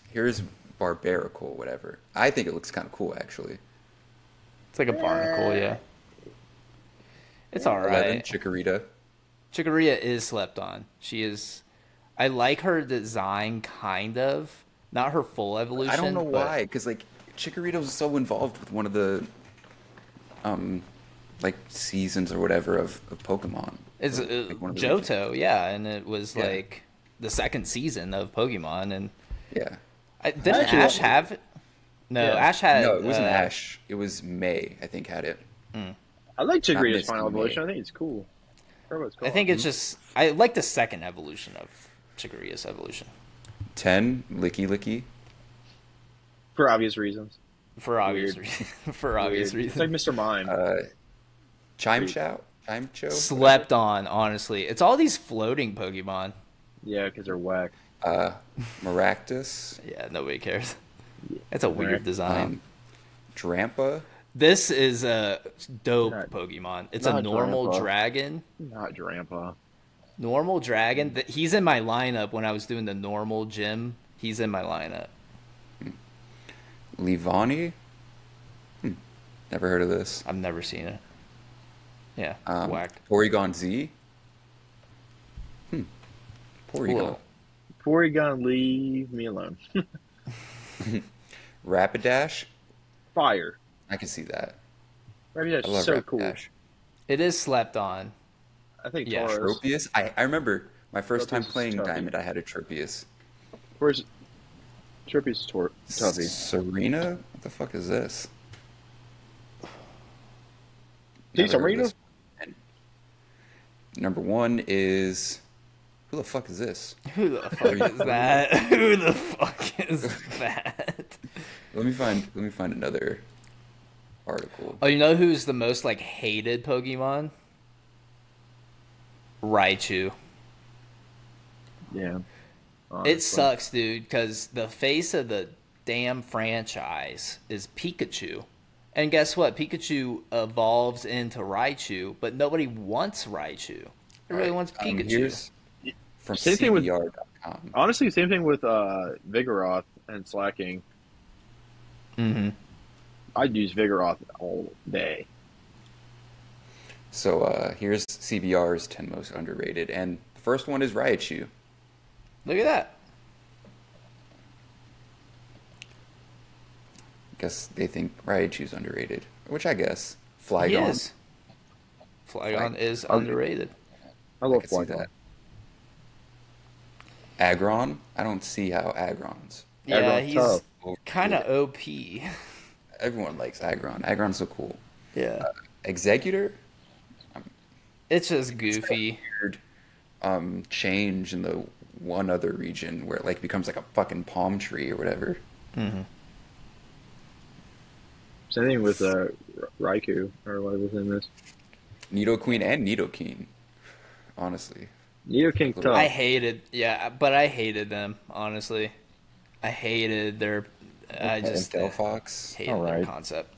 Barbarical, whatever. I think it looks kind of cool, actually. It's like a barnacle, yeah. It's 11, alright. Chikorita. Chikorita is slept on. She is... I like her design, kind of. Not her full evolution. I don't know but- why, because like Chikorita was so involved with one of the, like seasons or whatever of Pokemon. It's Like, one of the Johto, yeah, and it was Yeah. like the second season of Pokemon, and Yeah. didn't Actually, Ash have it? No, Yeah. Ash had. No, it wasn't Ash. It was May, I think, had it. I like Chikorita's Misty final May. evolution. I think it's cool. I forgot what it's I called. think it's just I like the second evolution of Chikorita's evolution 10, Licky Licky. For obvious reasons. for obvious Weird. reasons. For obvious Weird. It's like reasons. Mr. Mime. Chimecho? Slept on, honestly. It's all these floating Pokemon. Yeah, because they're whack. Maractus. Yeah, nobody cares. It's a weird design. Drampa. This is a dope Not- Pokemon. It's a not normal Drampa. dragon. Not Drampa. Normal dragon. He's in my lineup when I was doing the normal gym. He's in my lineup. Livani. Never heard of this. I've never seen it. Yeah, whack. Porygon Z. Porygon. Cool. Porygon, leave me alone. Rapidash. Fire. I can see that. Rapidash I love is so cool. Rapidash. It is slept on. I think Yeah. Tauros. Tropius. I remember my first time Tropius is playing Tuffy. Diamond. I had a Tropius. Where's Tropius is Tuffy? Serena. What the fuck is this? See, Never heard of Serena? this. And number one is who the fuck is this? Who the fuck is that? Who the fuck is that? Let me find another article. Oh, you know who's the most like hated Pokemon? Raichu. Yeah. It sucks, dude, because the face of the damn franchise is Pikachu. And guess what? Pikachu evolves into Raichu, but nobody wants Raichu. Everybody wants Pikachu. Here's from Same thing with- CBR.com. Honestly, same thing with Vigoroth and Slacking. Mm-hmm. I'd use Vigoroth all day. So here's CBR's 10 most underrated, and the first one is Raichu. Look at that. Guess they think Raichu's underrated, which I guess He Flygon. is. Flygon is underrated. I I love could see Flygon. that. Aggron. I don't see how Aggron's. Yeah, Aggron's he's tough. kind of OP. Everyone likes Aggron. Aggron's so cool. Yeah. Executor. It's just goofy. Weird change in the one other region where it like becomes like a fucking palm tree or whatever. Mm-hmm. Same thing with Raikou, or what was in this. Nidoqueen and Nidoking. Honestly. Nidoking tough. I hated them, honestly. I hated their. I just Delphox. hated their Alright. concept.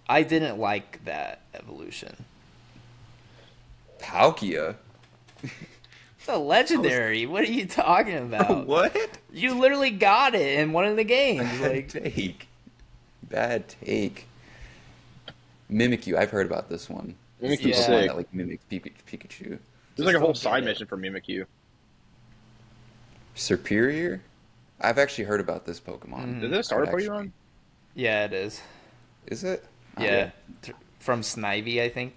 I didn't like that evolution. Palkia. It's a legendary. What are you talking about? What? You literally got it in one of the games. Bad Like, take. Bad take. Mimikyu. I've heard about this one. Mimikyu's Yeah. Pokemon sick. that like mimics Pikachu. There's like a whole Just don't side get it. mission for Mimikyu. Superior? I've actually heard about this Pokemon. Is it a starter Actually. Pokemon? yeah, it is. Is it? Yeah, from Snivy, I think.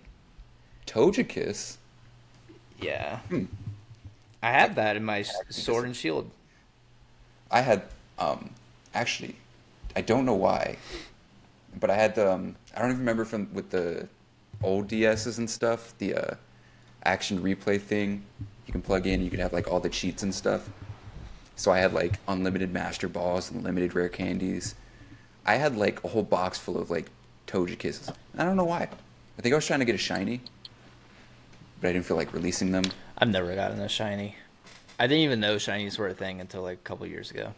Togekiss? Yeah, Hmm. I have that in my Sword and Shield. I had, actually, I don't know why, but I had the, I don't even remember from, with the old DSs and stuff, the, action replay thing. You can plug in, you can have, like, all the cheats and stuff. So I had, like, unlimited Master Balls and limited rare candies. I had, like, a whole box full of, like, Togekiss. I don't know why. I think I was trying to get a shiny, but I didn't feel like releasing them. I've never gotten a shiny. I didn't even know shinies were a thing until like a couple years ago.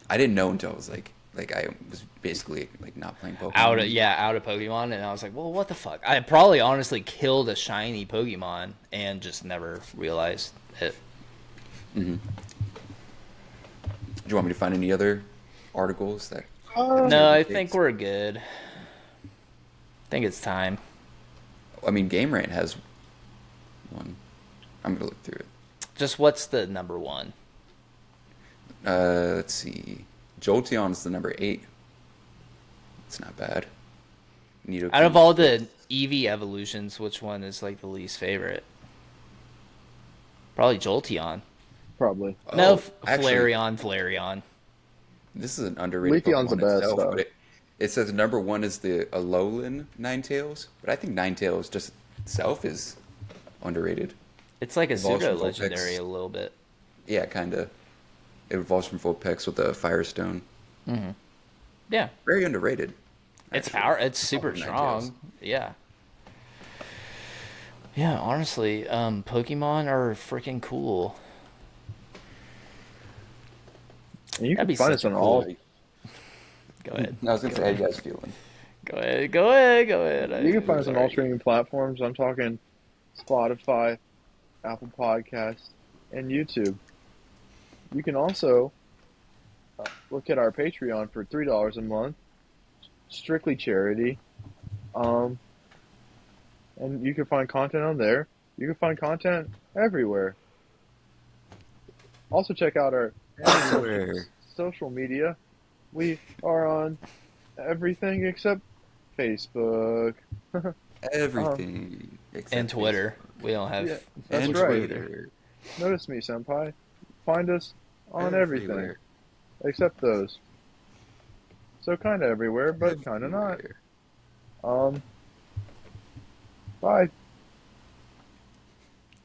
I didn't know until I was, like I was basically, like, not playing Pokemon. Out of Pokemon, and I was like, well, what the fuck? I probably honestly killed a shiny Pokemon and just never realized it. Mm-hmm. Do you want me to find any other articles that... No, I think we're good. I think it's time. I mean, Game Rant has one. I'm gonna look through it. Just what's the number one? Let's see. Jolteon's the number 8. It's not bad. Nidoking. Out of all the Eevee evolutions, which one is like the least favorite? Probably Jolteon. Probably. No, actually, Flareon. this is an underrated Leafeon's Pokemon the best, itself, though. but it says number 1 is the Alolan Ninetales, but I think Ninetales just itself is underrated. It's like a Evolves pseudo from Vulpix. legendary a little bit. Yeah, kinda. It evolves from Vulpix with a Firestone. Mm-hmm. Yeah, Very underrated. it's actually. It's super Ninetales. strong. Yeah. Yeah, honestly, Pokemon are freaking cool. And you That'd can be find such us on a all. Go ahead. I was gonna say, how you guys feeling? Go ahead. You can find us on all Sorry. streaming platforms. I'm talking Spotify, Apple Podcasts, and YouTube. You can also look at our Patreon for $3 a month, strictly charity. And you can find content on there. You can find content everywhere. Also check out our Everywhere. social media. We are on everything except Facebook. Everything except And Twitter. We don't have. Yeah, Facebook. that's And right. Twitter. Notice me, senpai. Find us on everything Everywhere. except those. So kind of everywhere, but kind of not. Everywhere. Bye.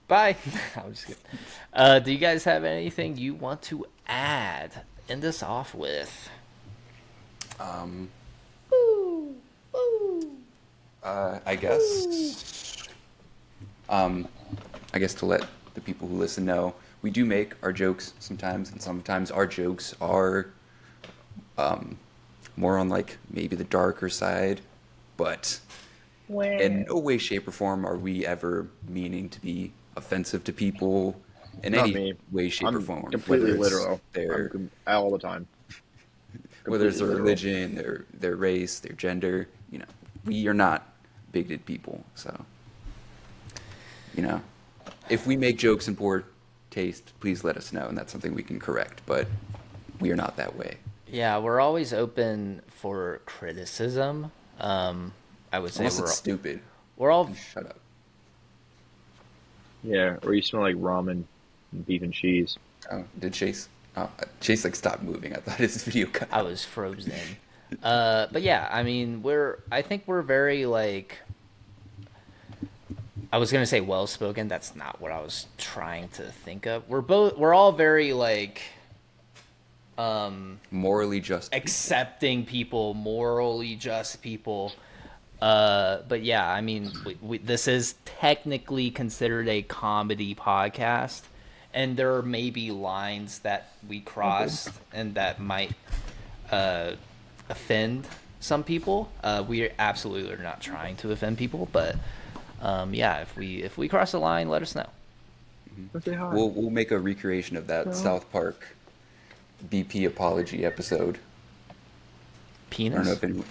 Bye. I'm just kidding. Do you guys have anything you want to add? End us off with. I guess. I guess to let the people who listen know, we do make our jokes sometimes, and sometimes our jokes are more on like maybe the darker side, but in no way, shape, or form are we ever meaning to be offensive to people in Not any me. way, shape, I'm or form. completely Whether it's literal. their All the time. whether it's their Completely religion, their race, their gender, we are not bigoted people. So, if we make jokes in poor taste, please let us know, and that's something we can correct. But we are not that way. Yeah, we're always open for criticism. I would say Unless it's stupid. we're all Shut up. Yeah, or you smell like ramen and beef and cheese. Oh, did Chase? Chase stopped moving. I thought his video cut. I was frozen. But yeah, I mean, I think we're very like. I was gonna say well spoken. That's not what I was trying to think of. We're all very like. Morally just. Accepting people, morally just people. But yeah, I mean, this is technically considered a comedy podcast, and there may be lines that we crossed and that might offend some people. We absolutely are not trying to offend people, but yeah, if we cross a line, let us know. Say hi. We'll make a recreation of that South Park BP apology episode. Penis? I don't know if anyone.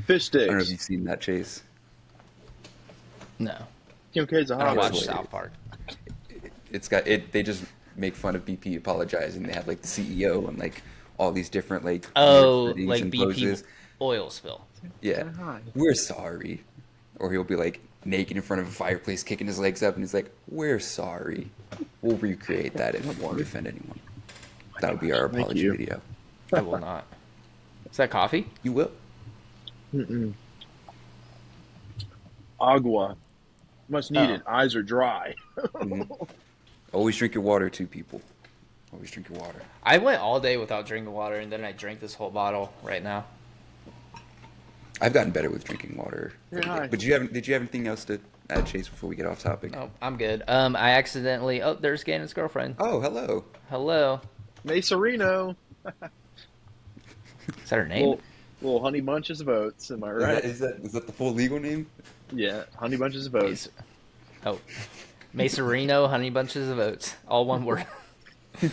Fish I don't know if sticks. you've seen that, Chase. No, Kim K's a I don't hot watch hilarious. South Park. It's got it. They just make fun of BP apologizing. They have like the CEO and like all these different like Oh, weird like and BP poses. oil spill. Yeah, Hi. we're sorry. Or he'll be like naked in front of a fireplace, kicking his legs up, and he's like, "We're sorry." We'll recreate that if we offend anyone. That would be our Thank apology you. video. I will not. Is that coffee? You will. Mm-mm. Agua. Much needed. Oh. Eyes are dry. Mhm. Always drink your water, too, people. Always drink your water. I went all day without drinking water, and then I drank this whole bottle right now. I've gotten better with drinking water. Yeah, hi. But did you have anything else to add, Chase, before we get off topic? Oh, I'm good. I accidentally. Oh, there's Gannon's girlfriend. Oh, hello. Hello. Macerino. Is that her name? Little honey bunches of oats. Am I right? Is that the full legal name? Yeah, honey bunches of oats. Oh, Macerino, Honey Bunches of Oats, all one word. Does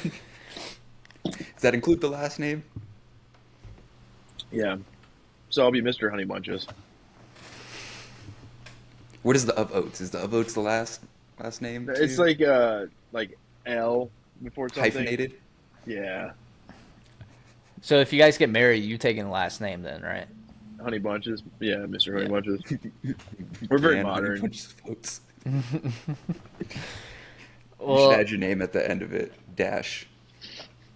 that include the last name? Yeah. So I'll be Mr. Honey Bunches. What is the of oats? Is the of oats the last name? It's too? like L before something. hyphenated. Yeah. So if you guys get married, you taking the last name then, right? Honey Bunches. Yeah, Mr. Honey Yeah. Bunches. We're very Dan, modern. Bunches of oats. You Well, should add your name at the end of it. Dash.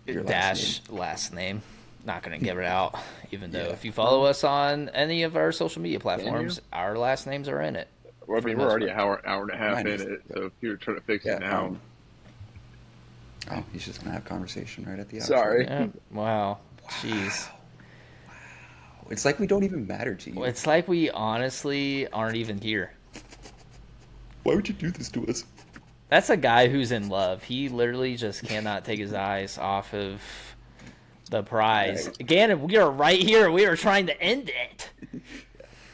Your last name. last name. Not gonna give it out, even though if you follow us on any of our social media platforms, our last names are in it. Well, I for mean, the we're most already part. an hour and a half Mine in is- it. So if you're trying to fix Yeah, it now, Oh, he's just gonna have conversation right at the outro. sorry. Yeah. Wow. Jeez. It's like we don't even matter to you. Well, it's like we honestly aren't even here. Why would you do this to us? That's a guy who's in love. He literally just cannot take his eyes off of the prize. Gannon, we are right here. We are trying to end it.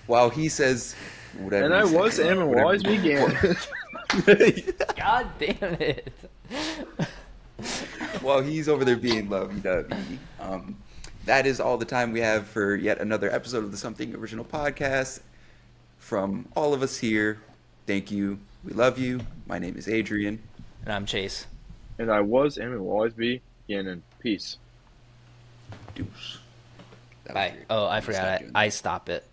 While he says whatever. And I he says, was Sam and whatever- Wise began. God damn it. While he's over there being lovey-dovey. That is all the time we have for yet another episode of the Something Original Podcast. From all of us here, thank you. We love you. My name is Adrian. And I'm Chase. And I was and will always be Gannon. Peace. Deuce. That was Bye. weird. Oh, I You forgot. stop doing that. I stop it.